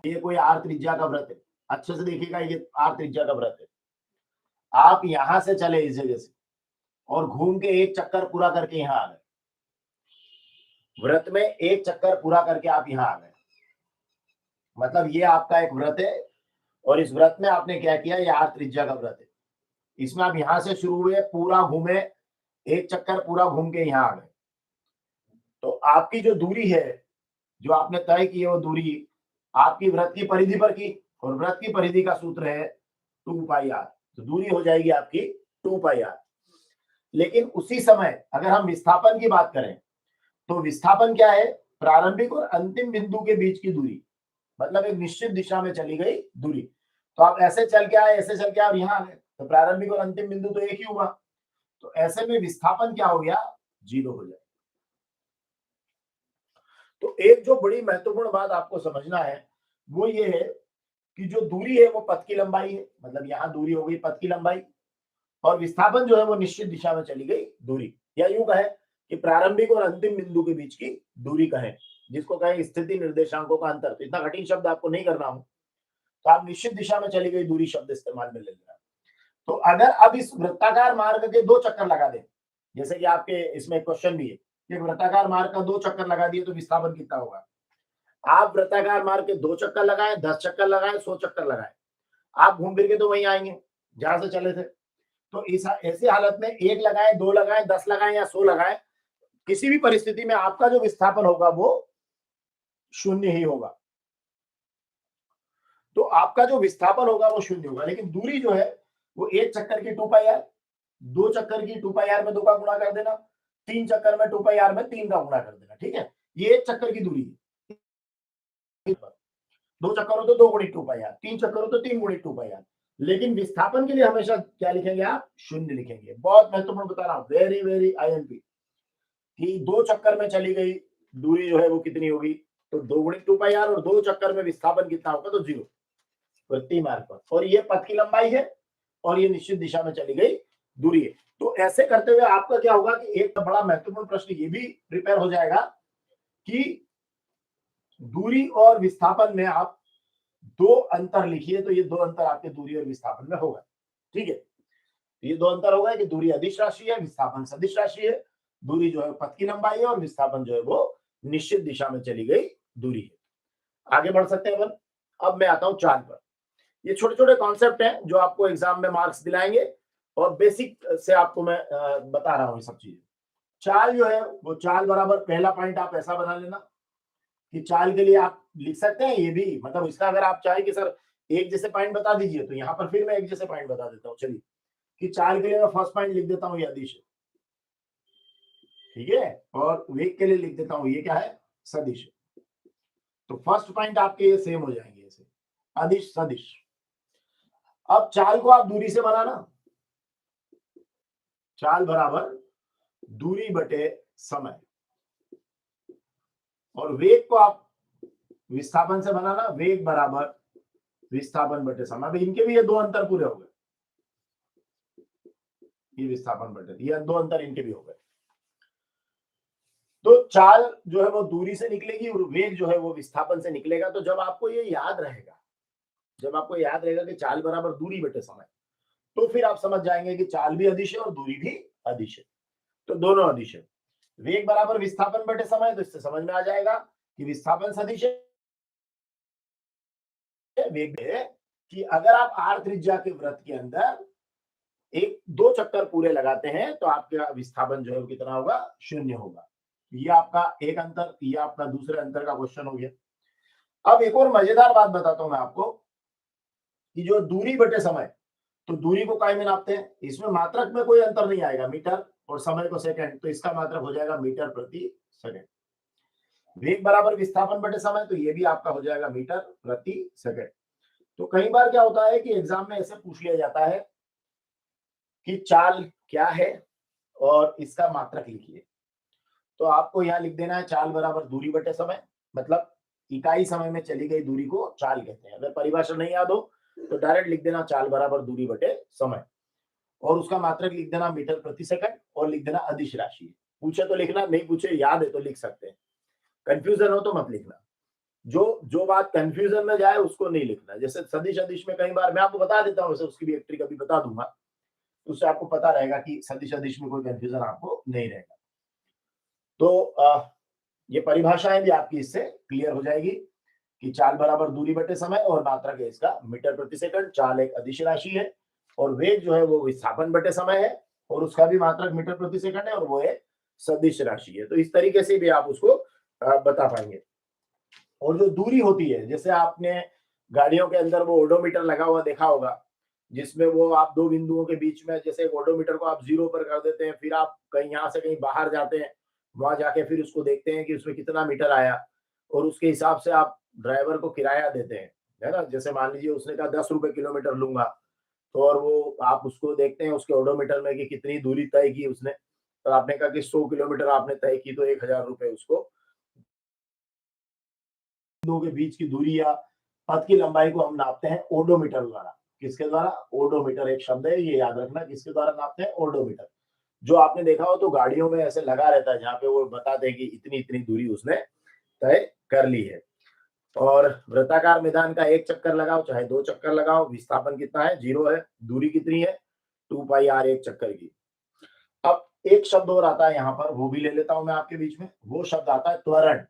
ये कोई आर त्रिज्या का व्रत है, अच्छे से देखिएगा, ये आर त्रिज्या का व्रत है। आप यहां से चले इस जगह से और घूम के एक चक्कर पूरा करके यहां आ गए, व्रत में एक चक्कर पूरा करके आप यहां आ गए, मतलब ये आपका एक व्रत है। और इस व्रत में आपने क्या किया, ये आर त्रिज्या का व्रत है। इसमें आप यहां से शुरू हुए, पूरा घूमे, एक चक्कर पूरा घूम के यहां आ गए। तो आपकी जो दूरी है, जो आपने तय की है, वो दूरी आपकी व्रत की परिधि पर की, और व्रत की परिधि का सूत्र है 2πr। तो दूरी हो जाएगी आपकी 2πr। लेकिन उसी समय अगर हम विस्थापन की बात करें, तो विस्थापन क्या है, प्रारंभिक और अंतिम बिंदु के बीच की दूरी, मतलब एक निश्चित दिशा में चली गई दूरी। तो आप ऐसे चल के आए, ऐसे चल के आप यहां आ गए, तो प्रारंभिक और अंतिम बिंदु तो एक ही हुआ। तो ऐसे में विस्थापन क्या हो गया, 0 हो जाए। तो एक जो बड़ी महत्वपूर्ण बात आपको समझना है वो ये है कि जो दूरी है वो पथ की लंबाई है, मतलब यहाँ दूरी हो गई पथ की लंबाई, और विस्थापन जो है वो निश्चित दिशा में चली गई दूरी, या यूं कहें कि प्रारंभिक और अंतिम बिंदु के बीच की दूरी कहें, जिसको कहें स्थिति निर्देशांकों का अंतर। तो इतना कठिन शब्द आपको नहीं करना हो, तो आप निश्चित दिशा में चली गई दूरी शब्द इस्तेमाल में ले लेना। तो अगर अब इस वृत्ताकार मार्ग के 2 चक्कर लगा दें, जैसे कि आपके इसमें क्वेश्चन भी है कि वृत्ताकार मार्ग का 2 चक्कर लगा दिए तो विस्थापन कितना होगा। आप वृत्ताकार मार्ग के 2 चक्कर लगाए, 10 चक्कर लगाए, 100 चक्कर लगाए, आप घूम फिर के तो वहीं आएंगे जहां से चले थे। तो इस ऐसी हालत में 1 लगाए, 2 लगाए, 10 लगाए या 100 लगाए, किसी भी परिस्थिति में आपका जो विस्थापन होगा वो 0 ही होगा। तो आपका जो विस्थापन होगा वो 0 होगा, लेकिन दूरी जो है वो 1 चक्कर की 2πr, 2 चक्कर की 2πr में 2 का गुणा कर देना, 3 चक्कर में 2πr में 3 का गुणा कर देना, ठीक है। ये 1 चक्कर की दूरी है। 2 चक्कर हो तो 2 गुणित 2πr, 3 चक्कर हो तो 3 गुणित 2πr। लेकिन विस्थापन के लिए हमेशा क्या लिखेंगे आप, 0 लिखेंगे। बहुत महत्वपूर्ण बता रहा हूं, वेरी वेरी IMP, कि 2 चक्कर में चली गई दूरी जो है वो कितनी होगी, तो 2 गुणित 2πr, और 2 चक्कर में विस्थापन कितना होगा, तो 0 प्रति मार्ग पर। और ये पथ की लंबाई है और ये निश्चित दिशा में चली गई दूरी है। तो ऐसे करते हुए आपका क्या होगा कि एक बड़ा महत्वपूर्ण प्रश्न ये भी प्रिपेयर हो जाएगा कि दूरी और विस्थापन में आप 2 अंतर लिखिए। तो ये 2 अंतर आपके दूरी और विस्थापन में होगा, ठीक है। ये 2 अंतर होगा कि दूरी अदिश राशि है, विस्थापन सदिश राशि है। दूरी जो है पथ की लंबाई है और विस्थापन जो है वो निश्चित दिशा में चली गई दूरी है। आगे बढ़ सकते हैं अपन। अब मैं आता हूं चाल पर। ये छोटे छोटे कॉन्सेप्ट हैं जो आपको एग्जाम में मार्क्स दिलाएंगे, और बेसिक से आपको मैं बता रहा हूं ये सब चीजें। चाल जो है वो चाल बराबर, पहला पॉइंट आप ऐसा बना लेना कि चाल के लिए आप लिख सकते हैं ये भी, मतलब इसका अगर आप चाहे कि सर एक जैसे पॉइंट बता दीजिए, तो यहाँ पर फिर मैं एक जैसे पॉइंट बता देता हूँ। चलिए, कि चाल के लिए मैं फर्स्ट पॉइंट लिख देता हूँ ये अदिश है, ठीक है, और वेग के लिए लिख देता हूँ ये क्या है, सदिश। तो फर्स्ट पॉइंट आपके ये सेम हो जाएंगे ऐसे, अदिश सदिश। अब चाल को आप दूरी से बनाना, चाल बराबर दूरी बटे समय, और वेग को आप विस्थापन से बनाना, वेग बराबर विस्थापन बटे समय। अब इनके भी ये 2 अंतर पूरे हो गए, ये विस्थापन बटे, ये 2 अंतर इनके भी हो गए। तो चाल जो है वो दूरी से निकलेगी और वेग जो है वो विस्थापन से निकलेगा। तो जब आपको ये याद रहेगा, जब आपको याद रहेगा कि चाल बराबर दूरी बटे समय, तो फिर आप समझ जाएंगे कि चाल भी अदिश है और दूरी भी अदिश है। तो दोनों अदिश है। वेग बराबर विस्थापन बटे समय, तो इससे समझ में आ जाएगा कि विस्थापन सदिश है, वेग है। कि अगर आप आर त्रिज्या के वृत्त के अंदर 1-2 चक्कर पूरे लगाते हैं तो आपका विस्थापन जो है कितना होगा, 0 होगा। ये आपका एक अंतर, ये आपका दूसरे अंतर का क्वेश्चन हो गया। अब एक और मजेदार बात बताता हूं मैं आपको कि जो दूरी बटे समय, तो दूरी को काय में नापते हैं, इसमें मात्रक में कोई अंतर नहीं आएगा, मीटर, और समय को सेकंड, तो इसका मात्रक हो जाएगा मीटर प्रति सेकंड। वेग बराबर विस्थापन बटे समय, तो ये भी आपका हो जाएगा मीटर प्रति सेकंड। तो कई बार क्या होता है कि एग्जाम में ऐसे पूछ लिया जाता है कि चाल क्या है और इसका मात्रक लिखिए। तो आपको यहाँ लिख देना है चाल बराबर दूरी बटे समय, मतलब इकाई समय में चली गई दूरी को चाल कहते हैं। अगर परिभाषा नहीं याद हो तो डायरेक्ट लिख देना चाल बराबर दूरी बटे समय, और उसका मात्रक लिख देना मीटर प्रति सेकंड, और लिख देना अदिश राशि। पूछे तो लिखना, नहीं पूछे याद है तो लिख सकते हैं, कंफ्यूजन हो तो मत लिखना। जो बात कंफ्यूजन में जाए उसको नहीं लिखना। जैसे सदिश अदिश में कई बार मैं आपको बता देता हूँ, वैसे उसकी भी एक ट्रिक अभी बता दूंगा, उससे आपको पता रहेगा कि सदिश अदिश में कोई कंफ्यूजन आपको नहीं रहेगा। तो ये परिभाषाएं भी आपकी इससे क्लियर हो जाएगी कि चाल बराबर दूरी बटे समय और मात्रक है इसका मीटर प्रति सेकंड। चाल एक अदिश राशि है और वेग जो है वो विस्थापन बटे समय है और उसका भी मात्रक मीटर प्रति सेकंड है और वो एक सदिश राशि है। तो इस तरीके से भी आप उसको बता पाएंगे। और जो दूरी होती है, जैसे आपने गाड़ियों के अंदर वो ओडोमीटर लगा हुआ देखा होगा, जिसमें वो आप दो बिंदुओं के बीच में जैसे एक ओडोमीटर को आप 0 पर कर देते हैं, फिर आप कहीं यहाँ से कहीं बाहर जाते हैं, वहां जाके फिर उसको देखते हैं कि उसमें कितना मीटर आया और उसके हिसाब से आप ड्राइवर को किराया देते हैं, है ना। जैसे मान लीजिए उसने कहा 10 रुपए किलोमीटर लूंगा, तो और वो आप उसको देखते हैं उसके ओडोमीटर में कि कितनी दूरी तय की उसने, तो आपने कहा कि 100 किलोमीटर आपने तय की, तो 1000 रुपए उसको बिंदुओं के बीच की दूरी या पथ की लंबाई को हम नापते हैं ओडोमीटर द्वारा। किसके द्वारा? ओडोमीटर एक शब्द है, ये याद रखना, किसके द्वारा नापते हैं? ओडोमीटर। जो आपने देखा हो तो गाड़ियों में ऐसे लगा रहता है जहाँ पे वो बताते हैं कि इतनी इतनी दूरी उसने तय कर ली है। और वृत्ताकार मैदान का एक चक्कर लगाओ चाहे दो चक्कर लगाओ, विस्थापन कितना है? 0 है। दूरी कितनी है? 2 पाई आर एक चक्कर की। अब एक शब्द और आता है यहाँ पर, वो भी ले लेता हूं मैं आपके बीच में। वो शब्द आता है त्वरण।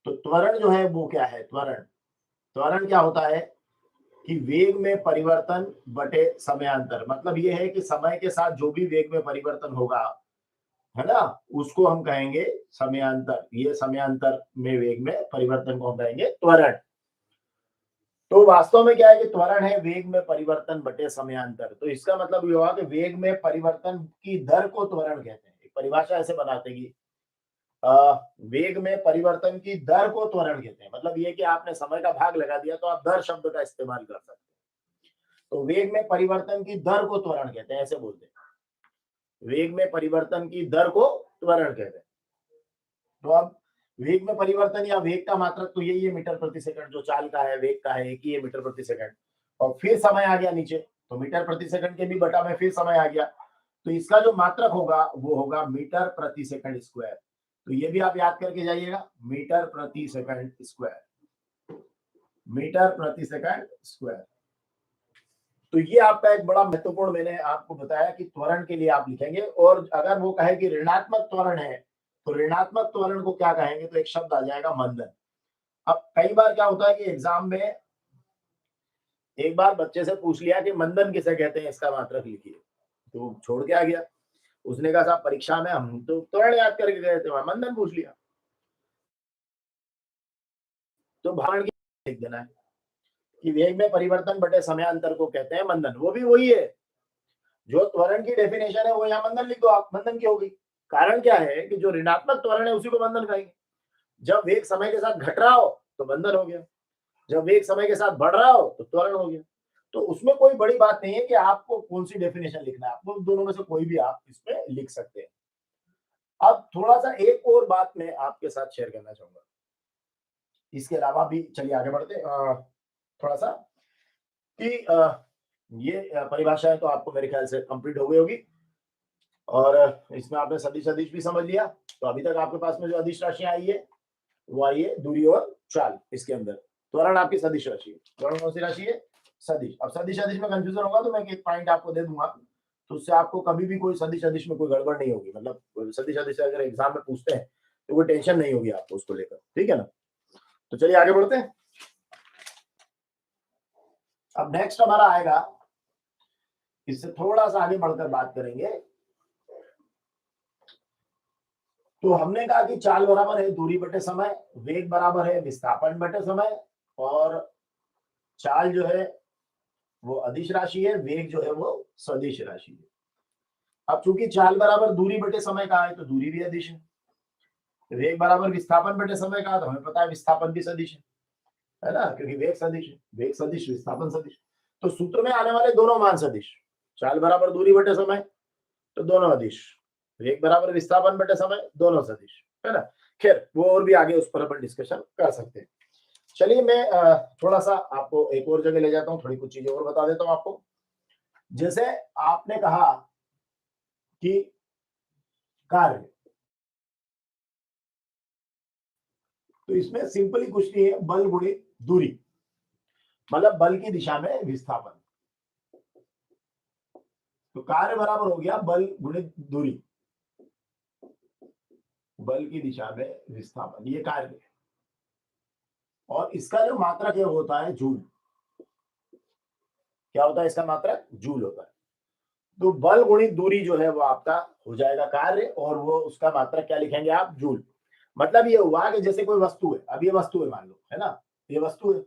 तो त्वरण जो है वो क्या है? त्वरण, त्वरण क्या होता है कि वेग में परिवर्तन बटे समयांतर। मतलब ये है कि समय के साथ जो भी वेग में परिवर्तन होगा, है ना, उसको हम कहेंगे समयांतर। ये समयांतर में वेग में परिवर्तन को हम कहेंगे त्वरण। तो वास्तव में क्या है कि त्वरण है वेग में परिवर्तन बटे समयांतर। तो इसका मतलब ये हुआ कि वेग में परिवर्तन की दर को त्वरण कहते हैं। एक परिभाषा ऐसे बनाते हैं कि वेग में परिवर्तन की दर को त्वरण कहते हैं। मतलब ये कि आपने समय का भाग लगा दिया तो आप दर शब्द का इस्तेमाल कर सकते हैं। तो वेग में परिवर्तन की दर को त्वरण कहते हैं, ऐसे बोलते हैं। वेग में परिवर्तन की दर को त्वरण कहते हैं। तो अब वेग में परिवर्तन या वेग का मात्रक तो यही है मीटर प्रति सेकंड, जो चाल का है वेग का है एक ही है मीटर प्रति सेकंड। और फिर समय आ गया नीचे, तो मीटर प्रति सेकंड के भी बटा में फिर समय आ गया, तो इसका जो मात्रक होगा वो होगा मीटर प्रति सेकंड स्क्वायर। तो ये भी आप याद करके जाइएगा, मीटर प्रति सेकंड स्क्वायर, मीटर प्रति सेकंड स्क्वायर। तो ये आपका एक बड़ा महत्वपूर्ण, मैंने आपको बताया कि त्वरण के लिए आप लिखेंगे। और अगर वो कहे कि ऋणात्मक त्वरण है, तो ऋणात्मक त्वरण को क्या कहेंगे? तो एक शब्द आ जाएगा मंदन। अब कई बार क्या होता है कि एग्जाम में एक बार बच्चे से पूछ लिया कि मंदन किसे कहते हैं, इसका मात्रक लिखिए, तो छोड़ के आ गया। उसने कहा साहब परीक्षा में हम तो त्वरण याद करके गए थे, वहां मंदन पूछ लिया। तो भारण की लिख देना है कि वेग में परिवर्तन बटे समयांतर को कहते हैं मंदन। वो भी वही है, जो त्वरण की डेफिनेशन है वो यहाँ मंदन लिख दो आप, मंदन की होगी। कारण क्या है कि जो ऋणात्मक त्वरण है उसी को मंदन कहेंगे। जब वेग समय के साथ घट रहा हो तो मंदन हो गया, जब वेग समय के साथ बढ़ रहा हो तो त्वरण हो गया। तो उसमें कोई बड़ी बात नहीं है कि आपको कौन सी डेफिनेशन लिखना है, आपको दोनों में से कोई भी आप इसमें लिख सकते हैं। अब थोड़ा सा एक और बात मैं आपके साथ शेयर करना चाहूंगा, इसके अलावा भी चलिए आगे बढ़ते थोड़ा सा कि ये परिभाषाएं तो आपको मेरे ख्याल से कंप्लीट हो गई होगी और इसमें आपने सदिश अदिश भी समझ लिया। तो अभी तक आपके पास में जो अदिश राशियां आई है वो आई है दूरी और चाल। इसके अंदर त्वरण आपकी सदिश राशि है। त्वरण कौन सी राशि है? सदिश। अब सदिश अदिश में कंफ्यूजन होगा तो मैं एक पॉइंट आपको दे दूंगा, तो उससे आपको कभी भी कोई सदिश अदिश में कोई गड़बड़ नहीं होगी। मतलब सदिश अदिश अगर एग्जाम में पूछते हैं तो कोई टेंशन नहीं होगी आपको उसको लेकर, ठीक है ना। तो चलिए आगे बढ़ते हैं। अब नेक्स्ट हमारा आएगा, इससे थोड़ा सा आगे बढ़कर बात करेंगे। तो हमने कहा कि चाल बराबर है दूरी बटे समय, वेग बराबर है विस्थापन बटे समय, और चाल जो है वो अदिश राशि है, वेग जो है वो सदिश राशि है। अब चूंकि चाल बराबर दूरी बटे समय का है तो दूरी भी अदिश है, वेग बराबर विस्थापन बटे समय का, तो हमें पता है विस्थापन भी सदिश है ना, क्योंकि वेग सदिश है, वेग सदिश विस्थापन सदिश। तो सूत्र में आने वाले दोनों मान सदिश, चाल बराबर दूरी बटे समय तो दोनों अदिश, वेग बराबर विस्थापन बटे समय दोनों सदिश, है ना। खैर वो और भी आगे उस पर अपन डिस्कशन कर सकते हैं। चलिए मैं थोड़ा सा आपको एक और जगह ले जाता हूँ, थोड़ी कुछ चीजें और बता देता हूँ आपको। जैसे आपने कहा कि कार्य, तो इसमें सिंपली कुछ नहीं है, बल गुणित दूरी, मतलब बल की दिशा में विस्थापन। तो कार्य बराबर हो गया बल गुणित दूरी, बल की दिशा में विस्थापन, ये कार्य है। और इसका जो मात्रक है होता है जूल। क्या होता है इसका मात्रक? जूल होता है। तो बल गुणित दूरी जो है वो आपका हो जाएगा कार्य, और वो उसका मात्रक क्या लिखेंगे आप? जूल। मतलब ये हुआ कि जैसे कोई वस्तु है, अब ये वस्तु है मान लो, है ना, ये वस्तु है,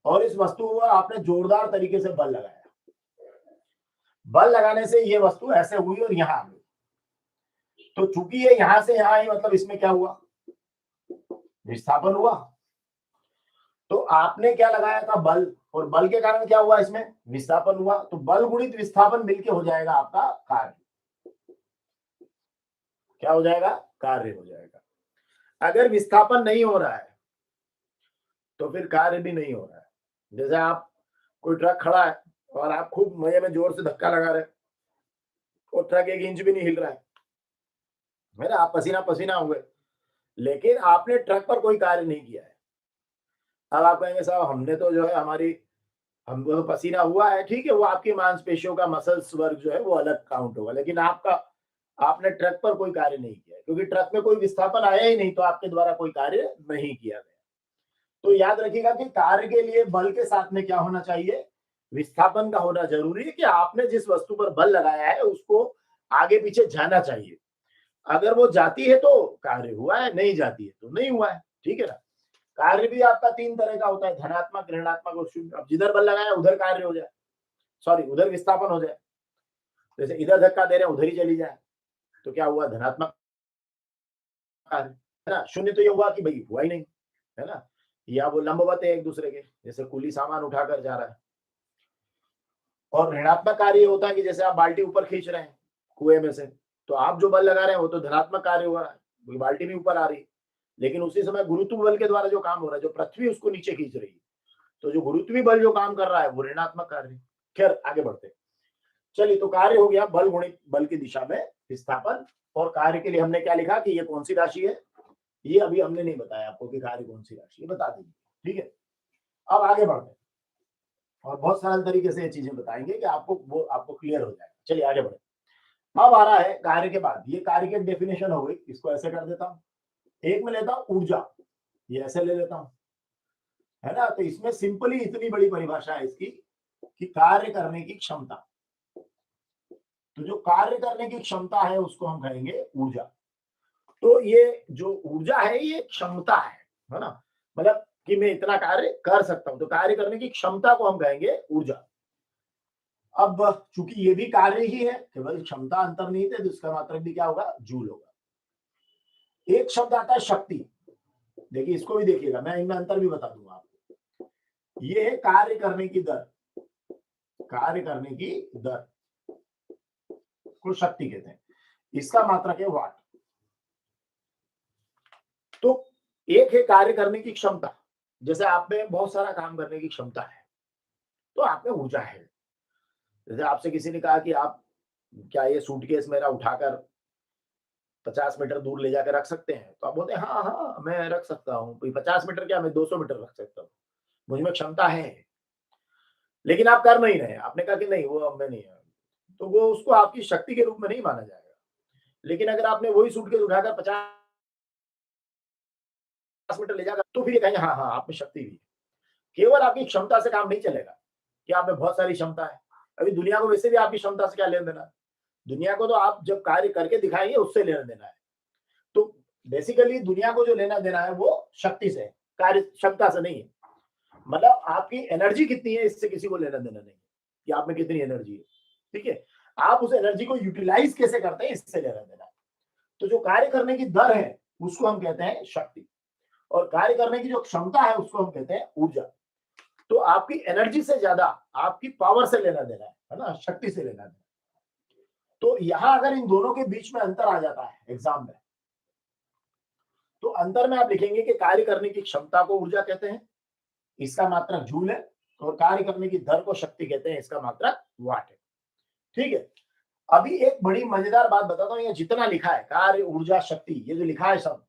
और इस वस्तु को आपने जोरदार तरीके से बल लगाया, बल लगाने से ये वस्तु ऐसे हुई और यहां आ गई। तो चूंकि ये यहां से यहां आई, मतलब इसमें क्या हुआ? विस्थापन हुआ। तो आपने क्या लगाया था? बल, और बल के कारण क्या हुआ? इसमें विस्थापन हुआ। तो बल गुणित विस्थापन मिलके हो जाएगा आपका कार्य। क्या हो जाएगा? कार्य हो जाएगा। अगर विस्थापन नहीं हो रहा है तो फिर कार्य भी नहीं हो रहा है। जैसे आप, कोई ट्रक खड़ा है और आप खूब मजे में जोर से धक्का लगा रहे हैं और ट्रक 1 इंच भी नहीं हिल रहा है ना, आप पसीना पसीना हुए, लेकिन आपने ट्रक पर कोई कार्य नहीं किया है। अब आप कहेंगे साहब हमने तो जो है हमारी, हमको तो पसीना हुआ है, ठीक है, वो आपकी मांसपेशियों का मसल्स वर्क जो है वो अलग काउंट होगा, लेकिन आपका, आपने ट्रक पर कोई कार्य नहीं किया, क्योंकि ट्रक में कोई विस्थापन आया ही नहीं, तो आपके द्वारा कोई कार्य नहीं किया गया। तो याद रखिएगा कि कार्य के लिए बल के साथ में क्या होना चाहिए? विस्थापन का होना जरूरी है, कि आपने जिस वस्तु पर बल लगाया है उसको आगे पीछे जाना चाहिए। अगर वो जाती है तो कार्य हुआ है, नहीं जाती है तो नहीं हुआ है, ठीक है ना। कार्य भी आपका 3 तरह का होता है, धनात्मक, ऋणात्मक और शून्य। अब जिधर बल लगाया उधर कार्य हो जाए, सॉरी उधर विस्थापन हो जाए। जैसे इधर धक्का दे रहे हैं, उधर ही चली जाए, तो क्या हुआ? धनात्मक कार्य, है ना। शून्य तो ये हुआ कि भाई हुआ ही नहीं, है ना। या वो लंबवत है एक दूसरे के, जैसे कुली सामान उठाकर जा रहा है। और ऋणात्मक कार्य होता है कि जैसे आप बाल्टी ऊपर खींच रहे हैं कुएं में से, तो आप जो बल लगा रहे हैं वो तो धनात्मक कार्य हो रहा है, बाल्टी भी ऊपर आ रही है, लेकिन उसी समय गुरुत्व बल के द्वारा जो काम हो रहा है, जो पृथ्वी उसको नीचे खींच रही है, तो जो गुरुत्वीय बल जो काम कर रहा है वो ऋणात्मक कार्य है। खैर आगे बढ़ते, चलिए। तो कार्य हो गया बल गुणित बल की दिशा में विस्थापन। और कार्य के लिए हमने क्या लिखा कि ये कौन सी राशि है? ये अभी हमने नहीं बताया आपको कि कार्य कौन सी राशि है, बता दीजिए, ठीक है। अब आगे बढ़ते हैं और बहुत सरल तरीके से ये चीजें बताएंगे कि आपको वो आपको क्लियर हो जाएगा। चलिए आगे बढ़े। अब आ रहा है कार्य के बाद, ये कार्य की डेफिनेशन हो गई, इसको ऐसे कर देता हूं, एक में लेता हूं ऊर्जा, ये ऐसे ले लेता हूं, है ना। तो इसमें सिंपली इतनी बड़ी परिभाषा है इसकी कि कार्य करने की क्षमता। तो जो कार्य करने की क्षमता है उसको हम कहेंगे ऊर्जा। तो ये जो ऊर्जा है ये क्षमता है ना, मतलब कि मैं इतना कार्य कर सकता हूं, तो कार्य करने की क्षमता को हम कहेंगे ऊर्जा। अब चूंकि ये भी कार्य ही है, केवल क्षमता अंतर्निहित है, तो इसका मात्रक भी क्या होगा? जूल होगा। एक शब्द आता है शक्ति, देखिए इसको भी देखिएगा, मैं इनमें अंतर भी बता दूंगा आपको। ये है कार्य करने की दर, कार्य करने की दर को शक्ति कहते हैं, इसका मात्रक है वाट। तो एक है कार्य करने की क्षमता, जैसे आप में बहुत सारा काम करने की क्षमता है, तो आप में ऊर्जा है। जैसे आपसे किसी ने कहा कि आप क्या ये सूटकेस मेरा उठाकर 50 मीटर दूर ले जाकर रख सकते हैं, तो आप बोलते हैं हाँ हाँ मैं रख सकता हूँ, 50 मीटर क्या, मैं 200 मीटर रख सकता हूँ, मुझ में क्षमता है। लेकिन आप कर नहीं रहे, आपने कहा कि नहीं वो अब मैं नहीं है, तो वो उसको आपकी शक्ति के रूप में नहीं माना जाएगा। लेकिन अगर आपने वही सूटकेस उठाकर 50 मीटर ले जाकर, तो फिर ये कहेंगे हाँ हाँ आप में शक्ति भी है। केवल आपकी क्षमता से काम नहीं चलेगा कि आप में बहुत सारी क्षमता है। अभी दुनिया को वैसे भी आपकी क्षमता से क्या लेना देना है? दुनिया को तो आप जब कार्य करके दिखाएंगे उससे लेना देना है। तो बेसिकली दुनिया को जो लेना देना है वो शक्ति से है, कार्य क्षमता से नहीं है। मतलब आपकी एनर्जी कितनी है इससे किसी को लेना देना नहीं है, कि आप में कितनी एनर्जी है, ठीक है। आप उस एनर्जी को यूटिलाइज कैसे करते हैं इससे लेना देना है। तो जो कार्य करने की दर है उसको हम कहते हैं शक्ति, और कार्य करने की जो क्षमता है उसको हम कहते हैं ऊर्जा। तो आपकी एनर्जी से ज्यादा आपकी पावर से लेना देना है ना, शक्ति से लेना देना। तो यहां अगर इन दोनों के बीच में अंतर आ जाता है एग्जाम में, तो अंतर में आप लिखेंगे कि कार्य करने की क्षमता को ऊर्जा कहते हैं, इसका मात्रक जूल है, और कार्य करने की दर को शक्ति कहते हैं, इसका मात्रक वाट है, ठीक है। अभी एक बड़ी मजेदार बात बताता हूं, ये जितना लिखा है कार्य ऊर्जा शक्ति, ये जो लिखा है सब,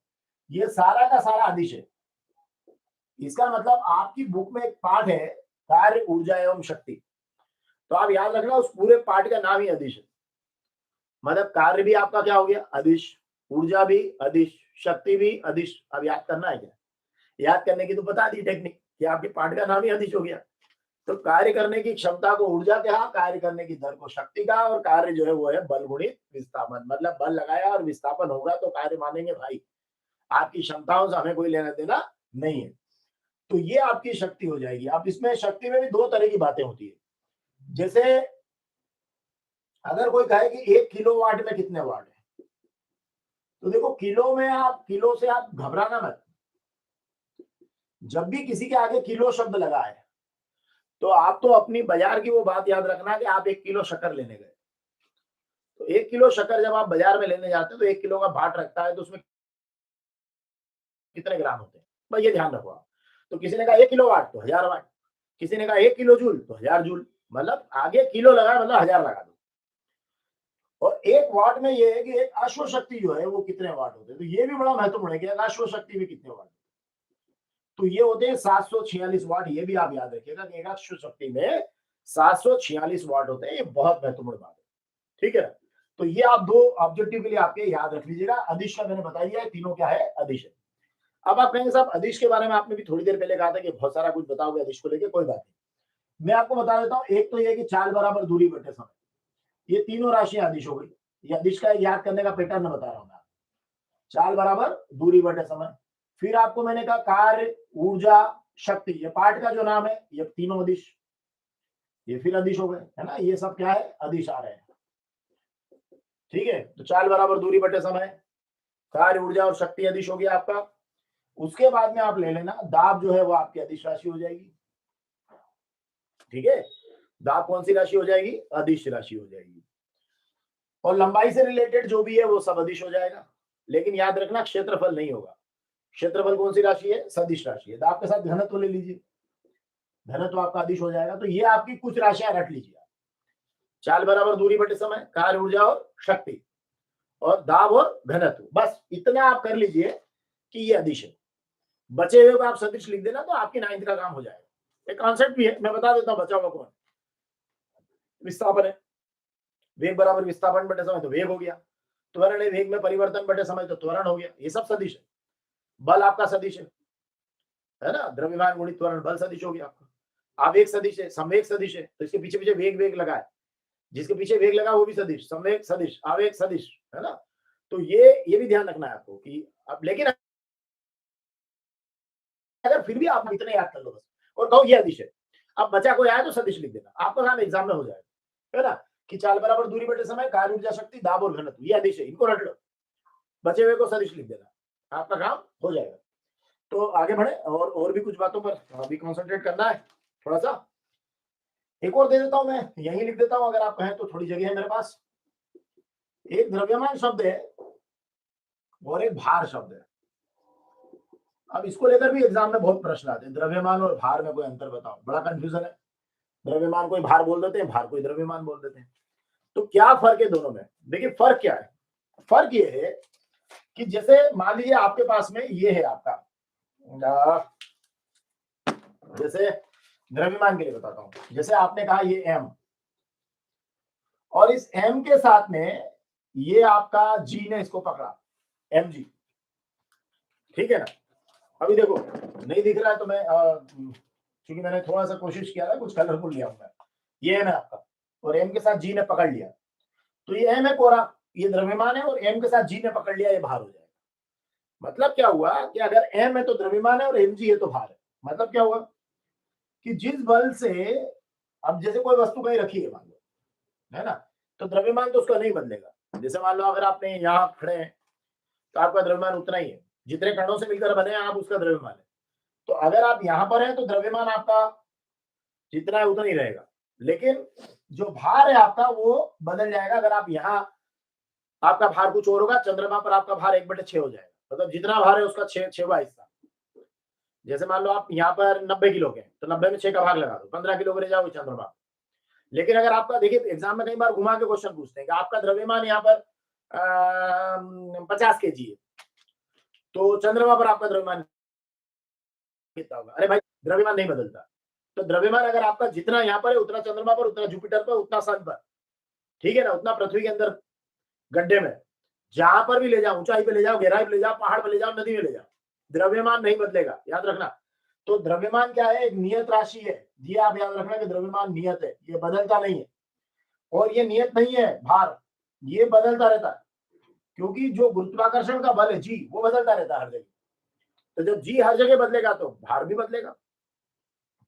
ये सारा का सारा अदिश है। इसका मतलब आपकी बुक में एक पार्ट है कार्य, ऊर्जा एवं शक्ति, तो आप याद रखना उस पूरे पार्ट का नाम ही अदिश है। मतलब कार्य भी आपका क्या हो गया, अदिश, ऊर्जा भी अदिश, शक्ति भी अदिश। अब याद करना है क्या? याद करने की तो बता दी टेक्निक कि आपके पार्ट का नाम ही अदिश हो गया। तो कार्य करने की क्षमता को ऊर्जा कहा, कार्य करने की दर को शक्ति कहा, और कार्य जो है वो है बल गुणित विस्थापन। मतलब बल लगाया और विस्थापन होगा तो कार्य मानेंगे भाई, आपकी क्षमताओं से हमें कोई लेना देना नहीं है। तो ये आपकी शक्ति हो जाएगी। अब इसमें शक्ति में भी दो तरह की बातें होती है। जैसे अगर कोई कहे कि 1 किलोवाट में कितने वाट है, तो देखो किलो में, आप किलो से आप घबराना मत। जब भी किसी के आगे किलो शब्द लगा है तो आप तो अपनी बाजार की वो बात याद रखना कि आप 1 किलो शक्कर लेने गए, तो 1 किलो शक्कर जब आप बाजार में लेने जाते हैं तो 1 किलो का बाट रखता है, तो उसमें कितने ग्राम होते हैं, बस ये ध्यान रखो आप। तो किसी ने कहा 1 किलो वाट तो 1000 वाट, किसी ने कहा 1 किलो जूल तो 1000 जूल, मतलब आगे किलो लगा मतलब 1000 लगा दो। और 1 वाट में ये है कि एक अश्व शक्ति जो है वो कितने वाट होते हैं, तो ये भी बड़ा महत्वपूर्ण है कि अश्व शक्ति भी कितने वाट। तो ये होते हैं 746 वाट। ये भी आप याद रखिएगा कि एक अश्व शक्ति में 746 वाट होते हैं। ये बहुत महत्वपूर्ण बात है, ठीक है। तो ये आप दो ऑब्जेक्टिव के लिए आपके याद रख लीजिएगा। अदिश का मैंने बता दिया है, तीनों क्या है, अदिश है। अब आप कहेंगे साहब अदिश के बारे में आपने भी थोड़ी देर पहले कहा था कि बहुत सारा कुछ बताओगे अदिश को लेके, कोई बात नहीं, मैं आपको बता देता हूँ। एक तो ये कि चाल बराबर दूरी बटे समय, ये तीनों राशियां अदिश हो गई। ये अदिश का याद करने का पैटर्न बता रहा हूं मैं। चाल बराबर दूरी बटे समय, फिर आपको मैंने कहा कार्य, ऊर्जा, शक्ति, ये पार्ट का जो नाम है, ये तीनों अदिश, ये फिर अदिश हो गए, है ना। ये सब क्या है, अदिश आ रहे हैं, ठीक है। तो चाल बराबर दूरी बटे समय, कार्य, ऊर्जा और शक्ति अदिश हो गया आपका। उसके बाद में आप ले लेना दाब जो है वो आपकी अदिश राशि हो जाएगी, ठीक है। दाब कौन सी राशि हो जाएगी, अदिश राशि हो जाएगी। और लंबाई से रिलेटेड जो भी है वो सब अदिश हो जाएगा। लेकिन याद रखना क्षेत्रफल नहीं होगा। क्षेत्रफल कौन सी राशि है, सदिश राशि है। दाब के साथ घनत्व ले लीजिए, घनत्व आपका अदिश हो जाएगा। तो ये आपकी कुछ राशियां रख लीजिए। चाल बराबर दूरी बटे समय, कार्य, ऊर्जा और शक्ति, और दाब और घनत्व, बस इतना आप कर लीजिए कि ये अदिश है। बचे हुए को आप सदिश लिख देना तो आपकी 9th का काम हो जाएगा। एक कॉन्सेप्ट भी है, मैं बता देता हूं, बचा हुआ कौन, विस्थापन है। वेग बराबर विस्थापन बटे समय, तो वेग हो गया। त्वरण है, वेग में परिवर्तन बटे समय, तो त्वरण हो गया। ये सब सदिश है। बल आपका सदिश है ना, द्रव्यमान गुणित त्वरण, बल सदिश हो गया आपका। आवेग सदिश है, संवेग सदिश है, तो इसके पीछे पीछे वेग वेग लगा है, जिसके पीछे वेग लगा वो भी सदिश, संवेग सदिश, आवेग सदिश, है ना। तो ये भी ध्यान रखना है आपको कि अब, लेकिन अगर फिर भी आप इतने याद कर लो बस और कहो ये अदिश है, अब बचा कोई आया तो सदिश लिख देना, आपका काम एग्जाम में हो जाएगा, है ना। कि चाल बराबर दूरी बटे समय, कार्य, ऊर्जा, शक्ति, दाब और घनत्व, ये अदिश है, इनको रट लो, बचे हुए को सदिश लिख देना, आपका काम हो जाएगा। तो आगे बढ़े, और भी कुछ बातों पर अभी कॉन्सेंट्रेट करना है थोड़ा सा। एक और दे देता हूं, मैं यही लिख देता हूं, अगर आप कहें तो थोड़ी जगह है मेरे पास। एक द्रव्यमान शब्द है और एक भार शब्द है। अब इसको लेकर भी एग्जाम में बहुत प्रश्न आते हैं, द्रव्यमान और भार में कोई अंतर बताओ, बड़ा कंफ्यूजन है। द्रव्यमान कोई भार बोल देते हैं, भार कोई द्रव्यमान बोल देते हैं। तो क्या फर्क है दोनों में? देखिए फर्क क्या है, फर्क ये है कि जैसे मान लीजिए आपके पास में ये है आपका, जैसे द्रव्यमान के लिए बताता हूं, जैसे आपने कहा ये m, और इस m के साथ में ये आपका g ने इसको पकड़ा, mg, ठीक है ना। अभी देखो नहीं दिख रहा है तो मैं क्योंकि मैंने थोड़ा सा कोशिश किया था कुछ कलरफुल लिया हूं, ये है ना आपका, और m के साथ g ने पकड़ लिया, तो ये m है कोरा, ये द्रव्यमान है, और m के साथ g ने पकड़ लिया, ये भार हो जाएगा। मतलब क्या हुआ कि अगर m है तो द्रव्यमान है और mg है तो भार है। मतलब क्या हुआ कि जिस बल से, अब जैसे कोई वस्तु कहीं रखी है मान लो, है ना, तो द्रव्यमान तो उसका नहीं बदलेगा। जैसे मान लो अगर आपने यहाँ खड़े हैं तो आपका द्रव्यमान उतना ही है, जितने कणों से मिलकर बने हैं आप, उसका द्रव्यमान है। तो अगर आप यहाँ पर हैं तो द्रव्यमान आपका जितना है उतना ही रहेगा, लेकिन जो भार है आपका वो बदल जाएगा। अगर आप यहाँ, आपका भार कुछ और होगा, चंद्रमा पर आपका भार 1/6 हो जाएगा, मतलब जितना भार है उसका 6वां हिस्सा। जैसे मान लो आप यहाँ पर 90 किलो के, तो 90 में 6 का भाग लगा दो, 15 किलो को ले जाओगे चंद्रमा। लेकिन अगर आपका, देखिए एग्जाम में कई बार घुमा के क्वेश्चन पूछते हैं कि आपका द्रव्यमान यहाँ पर 50 kg है, तो चंद्रमा पर आपका द्रव्यमान कितना होगा? अरे भाई द्रव्यमान नहीं बदलता। तो द्रव्यमान अगर आपका जितना यहाँ पर है उतना चंद्रमा पर, उतना जुपिटर पर, उतना सन पर, ठीक है ना, उतना पृथ्वी के अंदर गड्ढे में, जहां पर भी ले जाओ, ऊंचाई पे ले जाओ, गहराई पे ले जाओ, पहाड़ पे ले जाओ, नदी में ले जाओ, द्रव्यमान नहीं बदलेगा, याद रखना। तो द्रव्यमान क्या है? एक नियत राशि है। ये आप याद रखना कि द्रव्यमान नियत है, ये बदलता नहीं है। और ये नियत नहीं है भार, ये बदलता रहता है, क्योंकि जो गुरुत्वाकर्षण का बल है जी, वो बदलता रहता है हर जगह। तो जब जी हर जगह बदलेगा तो भार भी बदलेगा।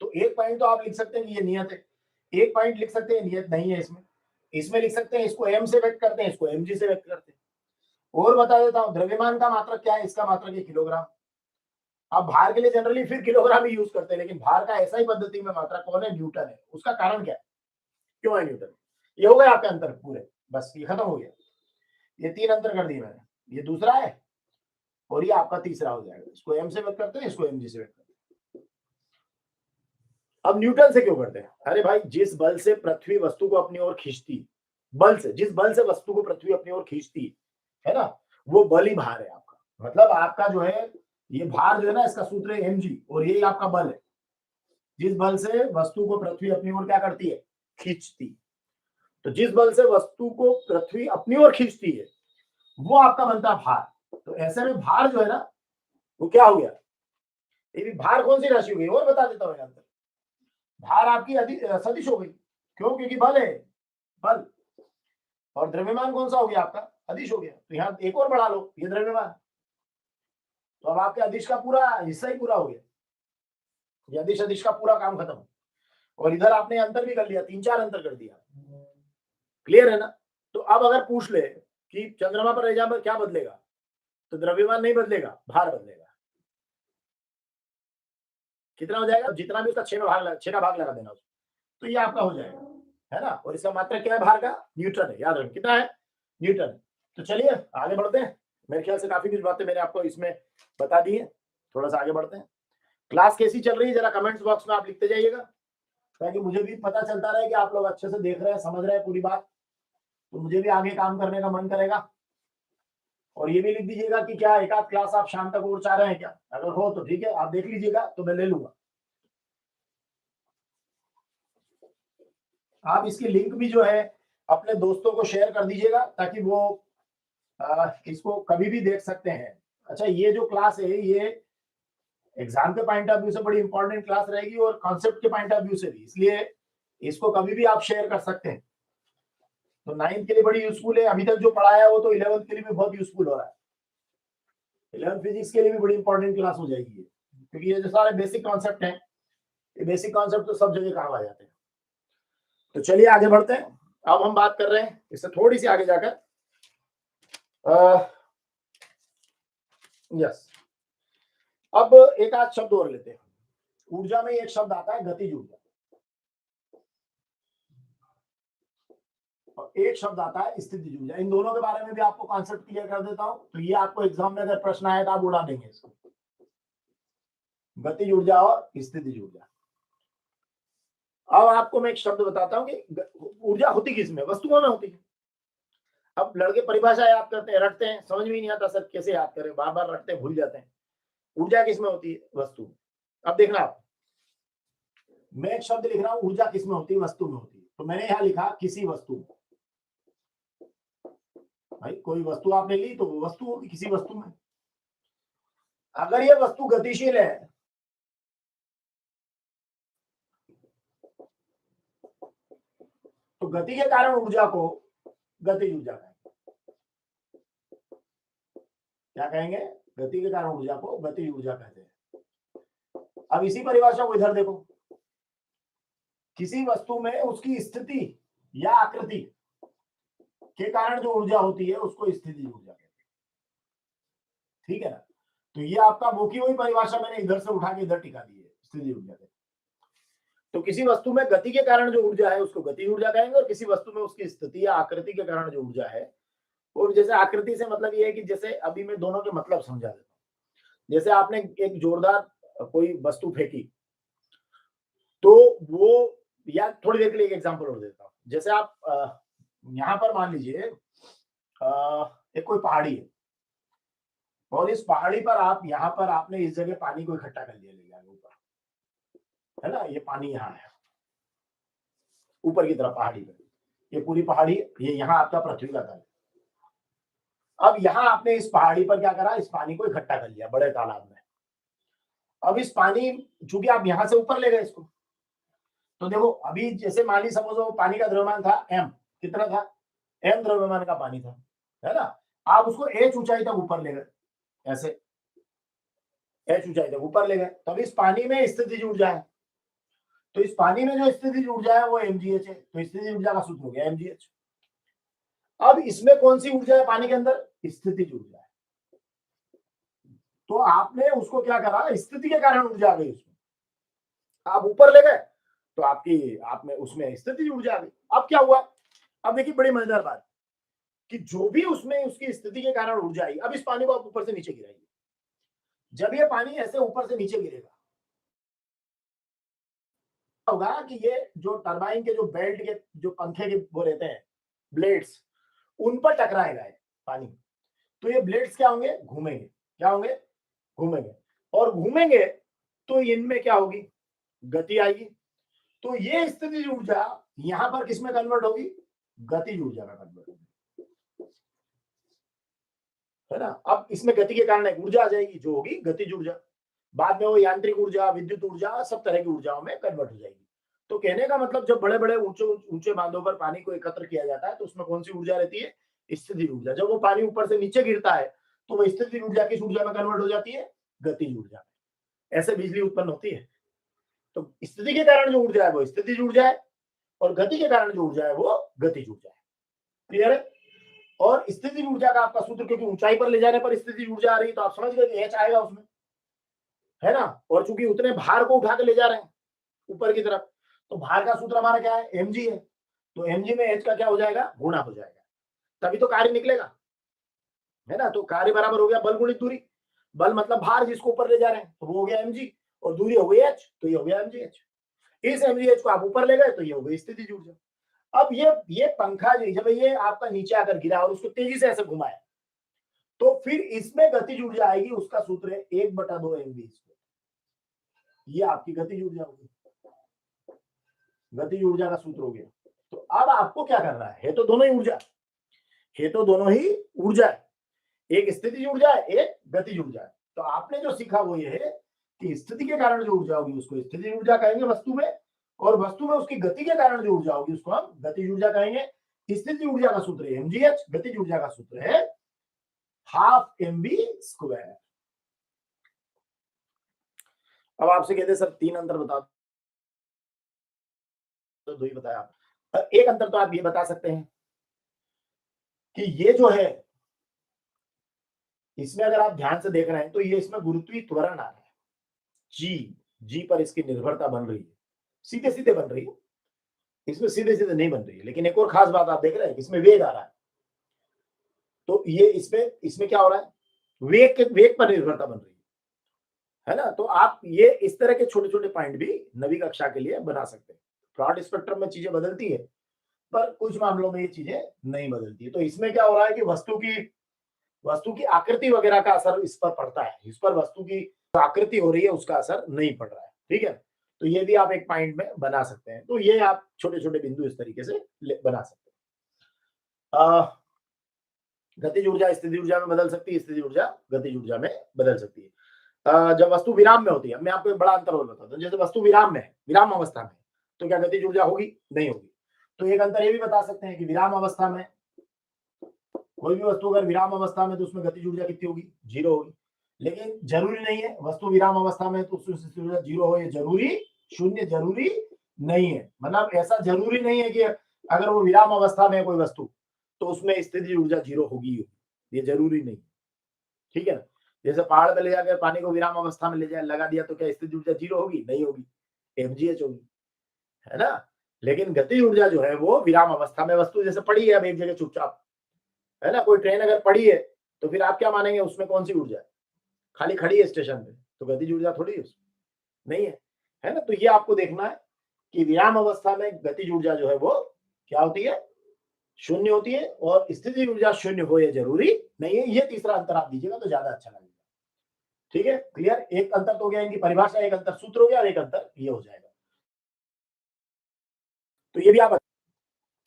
तो एक पॉइंट तो आप लिख सकते हैं कि ये नियत है, एक पॉइंट लिख सकते हैं नियत नहीं है। इसमें इसमें लिख सकते हैं, इसको एम से व्यक्त करते हैं, इसको एम जी से व्यक्त करते हैं। और बता देता हूं, द्रव्यमान का मात्रक क्या है? इसका मात्रक है किलोग्राम। अब भार के लिए जनरली फिर किलोग्राम ही यूज करते हैं, लेकिन भार का ऐसा ही पद्धति में मात्रक कौन है? न्यूटन है। उसका कारण क्या है? क्यों है न्यूटन? ये हो गया आपके अंतर पूरे, बस ये खत्म हो गया। ये 3 अंतर कर दिए मैंने, ये दूसरा है और ये आपका तीसरा हो जाएगा। इसको एम से व्यक्त करते हैं, इसको एम जी से व्यक्त करते हैं। अब न्यूटन से क्यों करते हैं? अरे भाई, जिस बल से पृथ्वी वस्तु को अपनी ओर खींचती, बल से, जिस बल से वस्तु को पृथ्वी अपनी ओर खींचती है ना, वो बल ही भार है आपका। मतलब आपका जो है ये भार जो है ना, इसका सूत्र है mg, और ये आपका बल है। जिस बल से वस्तु को पृथ्वी अपनी ओर क्या करती है? खींचती। तो जिस बल से वस्तु को पृथ्वी अपनी ओर खींचती है, वो आपका बनता है भार। तो ऐसे में भार जो है ना, वो क्या हो गया? ये भी भार कौन सी राशि हो गई? और बता देता हूँ अंतर। भार आपकी सदिश हो गई। क्यों? क्योंकि बल है, बल। और द्रव्यमान कौन सा हो गया आपका? अदिश हो गया। तो यहाँ एक और बढ़ा लो, ये द्रव्यमान। तो अब आपके अदिश का पूरा हिस्सा ही पूरा हो गया, ये अदिश अदिश का पूरा काम खत्म। और इधर आपने अंतर भी कर लिया, 3-4 अंतर कर दिया। क्लियर है ना? तो अब अगर पूछ ले कि चंद्रमा पर रह जा क्या बदलेगा, तो द्रव्यमान नहीं बदलेगा, भार बदलेगा। कितना हो जाएगा? जितना भी उसका 6 का भाग लगा देना उसको, तो ये आपका हो जाएगा, है ना। और इसका मात्रक क्या है भार का? न्यूटन है, याद रखें कितना है? न्यूटन। तो चलिए आगे बढ़ते हैं। मेरे ख्याल से काफी कुछ बातें मैंने आपको इसमें बता दी है। थोड़ा सा आगे बढ़ते हैं। क्लास कैसी चल रही है जरा कमेंट्स बॉक्स में आप लिखते जाइएगा, ताकि मुझे भी पता चलता रहे कि आप लोग अच्छे से देख रहे हैं, समझ रहे हैं पूरी बात। तो मुझे भी आगे काम करने का मन करेगा। और ये भी लिख दीजिएगा कि क्या एक आध क्लास आप शाम तक और चाह रहे हैं क्या? अगर हो तो ठीक है, आप देख लीजिएगा तो मैं ले लूंगा। आप इसकी लिंक भी जो है अपने दोस्तों को शेयर कर दीजिएगा, ताकि वो इसको कभी भी देख सकते हैं। अच्छा, ये जो क्लास है ये एग्जाम के पॉइंट ऑफ व्यू से बड़ी इंपॉर्टेंट क्लास रहेगी, और कॉन्सेप्ट के पॉइंट ऑफ व्यू से भी, इसलिए इसको कभी भी आप शेयर कर सकते हैं। तो 9th के लिए बड़ी यूजफुल है। अभी तक जो पढ़ाया है वो तो 11th के लिए भी बहुत यूजफुल हो रहा है। 11th फिजिक्स के लिए भी बड़ी इंपॉर्टेंट क्लास हो जाएगी, क्योंकि ये जो सारे बेसिक कॉन्सेप्ट हैं, ये बेसिक कॉन्सेप्ट तो सब जगह काम आ जाते हैं। तो चलिए आगे बढ़ते हैं। अब हम बात कर रहे हैं इससे थोड़ी सी आगे जाकर, यस, अब एक आध शब्द और लेते हैं। ऊर्जा में एक शब्द आता है गतिज ऊर्जा, और एक शब्द आता है स्थितिज ऊर्जा। इन दोनों के बारे में भी आपको कॉन्सेप्ट क्लियर कर देता हूं, तो ये आपको एग्जाम में अगर प्रश्न आए तो आप उड़ा देंगे इसको। गतिज ऊर्जा और स्थितिज ऊर्जा। अब आपको मैं एक शब्द बताता हूं कि ऊर्जा होती किसमें? वस्तुओं में होती है। अब लड़के परिभाषा याद करते हैं, रटते हैं, समझ में ही नहीं आता सर कैसे याद करें, बार बार रटते हैं, भूल जाते हैं। ऊर्जा किसमें होती है? वस्तु में। अब देखना आप, मैं एक शब्द लिख रहा हूं, ऊर्जा किसमें होती है? वस्तु में होती है। तो मैंने यहां लिखा किसी वस्तु में। भाई कोई वस्तु आपने ली तो वो वस्तु होगी किसी वस्तु में। अगर ये वस्तु गतिशील है, तो गति के कारण ऊर्जा को गतिज ऊर्जा कहेंगे। क्या कहेंगे? गति के कारण ऊर्जा को गतिज ऊर्जा कहते हैं। अब इसी परिभाषा को इधर देखो, किसी वस्तु में उसकी स्थिति या आकृति के कारण जो ऊर्जा होती है उसको स्थितिज ऊर्जा कहते हैं। ठीक है ना? तो ये आपका वो की वही परिभाषा मैंने इधर से उठा के इधर टिका दी है, स्थितिज ऊर्जा कहते हैं। तो किसी वस्तु में गति के कारण जो ऊर्जा है उसको गतिज ऊर्जा कहेंगे, और किसी वस्तु में उसकी स्थिति या आकृति के कारण जो ऊर्जा है, और जैसे आकृति से मतलब ये है कि जैसे अभी मैं दोनों के मतलब समझा देता हूँ। जैसे आपने एक जोरदार कोई वस्तु फेंकी, तो वो, या थोड़ी देर के लिए एक एग्जांपल और देता हूँ। जैसे आप यहाँ पर मान लीजिए एक कोई पहाड़ी है, और इस पहाड़ी पर आप यहाँ पर आपने इस जगह पानी को इकट्ठा कर लिया, ले जाके ऊपर, है ना, ये पानी यहाँ है ऊपर की तरफ पहाड़ी पे, ये पूरी पहाड़ी, ये यहाँ आपका पृथ्वी का तल है। अब यहाँ आपने इस पहाड़ी पर क्या करा, इस पानी को इकट्ठा कर लिया बड़े तालाब में। अब इस पानी, चूंकि आप यहाँ से ऊपर ले गए इसको, तो देखो अभी जैसे मानी समझो पानी का द्रव्यमान था m, कितना था, m द्रव्यमान का पानी था, है ना, आप उसको h ऊंचाई तक ऊपर ले गए, ऐसे h ऊंचाई तक ऊपर ले गए, तब इस पानी में स्थितिज ऊर्जा है, तो इस पानी में जो स्थितिज ऊर्जा है वो mgh है, तो स्थितिज ऊर्जा का सूत्र हो गया mgh। अब इसमें कौन सी ऊर्जा है पानी के अंदर, स्थितिज ऊर्जा है, तो आपने उसको क्या करा, स्थिति के कारण ऊर्जा आ गई उसमें, आप ऊपर ले गए तो आप में उसमें स्थितिज ऊर्जा आ गई। अब क्या हुआ, अब देखिए बड़ी मजेदार बात कि जो भी उसमें उसकी स्थिति के कारण ऊर्जा आई, अब इस पानी को आप ऊपर से नीचे गिराइए, जब ये पानी ऐसे ऊपर से नीचे गिरेगा होगा कि ये जो टरबाइन के जो बेल्ट के जो पंखे के वो रहते हैं ब्लेड्स, उन पर टकराएगा ये पानी, तो ये ब्लेड्स क्या होंगे, घूमेंगे, क्या होंगे, घूमेंगे, और घूमेंगे तो इनमें क्या होगी, गति आएगी, तो ये स्थितिज ऊर्जा यहां पर किसमें कन्वर्ट होगी, गतिज ऊर्जा में कन्वर्ट होगी, है ना। अब इसमें गति के कारण एक ऊर्जा आ जाएगी जो होगी गतिज ऊर्जा, बाद में वो यांत्रिक ऊर्जा, विद्युत ऊर्जा, सब तरह की ऊर्जाओं में कन्वर्ट हो जाएगी। तो कहने का मतलब जब बड़े बड़े ऊंचे ऊंचे बांधों पर पानी को एकत्र किया जाता है तो उसमें कौन सी ऊर्जा रहती है, स्थितिज ऊर्जा। जब वो पानी ऊपर से नीचे गिरता है तो वो स्थितिज ऊर्जा किस ऊर्जा में कन्वर्ट हो जाती है, गतिज ऊर्जा। ऐसे बिजली उत्पन्न होती है। तो स्थिति के कारण जो ऊर्जा है वो स्थितिज ऊर्जा है, और गति के कारण जो ऊर्जा है वो गतिज ऊर्जा है। क्लियर है। और स्थितिज ऊर्जा का आपका सूत्र, क्योंकि ऊंचाई पर ले जाने पर स्थितिज ऊर्जा आ रही है तो आप समझ गए कि एच आएगा उसमें, है ना, और चूंकि उतने भार को उठा के ले जा रहे हैं ऊपर की तरफ, तो भार का सूत्र हमारा क्या है, mg है, तो mg में h का क्या हो जाएगा, गुणा हो जाएगा, तभी तो कार्य निकलेगा, है ना। तो कार्य बराबर हो गया बल गुणित दूरी, बल मतलब भार जिसको ऊपर ले जा रहे हैं, तो वो हो गया mg, और दूरी हो गई h, तो ये हो गया mgh। इस mgh को आप ऊपर ले गए तो ये हो गई स्थितिज ऊर्जा। अब ये पंखा जब ये आपका नीचे आकर गिरा और उसको तेजी से ऐसे घुमाया, तो फिर इसमें गतिज ऊर्जा आएगी, उसका सूत्र है 1/2 mv, ये आपकी गतिज ऊर्जा होगी, गतिज ऊर्जा का सूत्र हो गया। तो अब आपको क्या करना है तो दोनों ही ऊर्जा, है तो दोनों ही ऊर्जा है, एक स्थितिज ऊर्जा है, एक गतिज ऊर्जा है। तो आपने जो सीखा वो ये है कि स्थिति के कारण जो ऊर्जा होगी उसको स्थितिज ऊर्जा कहेंगे वस्तु में, और वस्तु में उसकी गति के कारण जो ऊर्जा होगी उसको हम गतिज ऊर्जा कहेंगे। स्थितिज ऊर्जा का सूत्र है mgh, गतिज ऊर्जा का सूत्र है ½ mv²। अब आपसे कहते सर 3 अंतर बता तो 2 ही बताया आप। एक अंतर तो आप ये बता सकते हैं कि ये जो है इसमें अगर आप ध्यान से देख रहे हैं तो ये इसमें गुरुत्वीय त्वरण आ रहा है, जी पर इसकी निर्भरता बन रही है, सीधे सीधे बन रही है, इसमें सीधे सीधे नहीं बन रही है। लेकिन एक और खास बात आप देख रहे हैं, इसमें वेग आ रहा है, तो ये इसमें क्या हो रहा है, वेग पर निर्भरता बन रही है ना। तो आप ये इस तरह के छोटे छोटे पॉइंट भी नवी कक्षा के लिए बना सकते हैं। ब्रॉड स्पेक्ट्रम में चीजें बदलती है, पर कुछ मामलों में ये चीजें नहीं बदलती है। तो इसमें क्या हो रहा है कि वस्तु की आकृति वगैरह का असर इस पर पड़ता है, इस पर वस्तु की आकृति हो रही है उसका असर नहीं पड़ रहा है, ठीक है। तो ये भी आप एक पॉइंट में बना सकते हैं। तो ये आप छोटे छोटे बिंदु इस तरीके से बना सकते हैं। गतिज ऊर्जा स्थितिज ऊर्जा में बदल सकती है, स्थितिज ऊर्जा गतिज ऊर्जा में बदल सकती है। जब वस्तु विराम में होती है, मैं आपको एक बड़ा अंतर और बताता हूँ, जैसे वस्तु विराम में है, विराम अवस्था में, तो क्या गतिज ऊर्जा होगी, नहीं होगी। तो एक अंतर ये भी बता सकते हैं कि विराम अवस्था में कोई भी वस्तु अगर विराम अवस्था में तो उसमें गतिज ऊर्जा कितनी होगी, 0 होगी। लेकिन जरूरी नहीं है वस्तु विराम अवस्था में तो उसमें स्थितिज ऊर्जा 0 हो, ये जरूरी, शून्य जरूरी नहीं है। मतलब ऐसा जरूरी नहीं है कि अगर वो विराम अवस्था में है कोई वस्तु तो उसमें स्थितिज ऊर्जा 0 होगी, ये जरूरी नहीं, ठीक है ना। जैसे पहाड़ पे ले जाकर पानी को विराम अवस्था में ले जाए लगा दिया तो क्या स्थितिज ऊर्जा 0 होगी, नहीं होगी, mgh होगी, है ना। लेकिन गतिज ऊर्जा जो है वो विराम अवस्था में, वस्तु जैसे पड़ी है अब एक जगह चुपचाप, है ना, कोई ट्रेन अगर पड़ी है तो फिर आप क्या मानेंगे उसमें कौन सी ऊर्जा है, खाली खड़ी है स्टेशन पे, तो गतिज ऊर्जा थोड़ी है उसमें, नहीं है ना। तो ये आपको देखना है कि विराम अवस्था में गतिज ऊर्जा जो है वो क्या होती है, शून्य होती है और स्थिति ऊर्जा शून्य हो ये जरूरी नहीं है। ये तीसरा अंतर आप दीजिएगा तो ज्यादा अच्छा लगेगा। ठीक है, क्लियर? एक अंतर तो हो गया इनकी परिभाषा, एक अंतर सूत्र हो गया और एक अंतर ये हो जाएगा। तो ये भी आप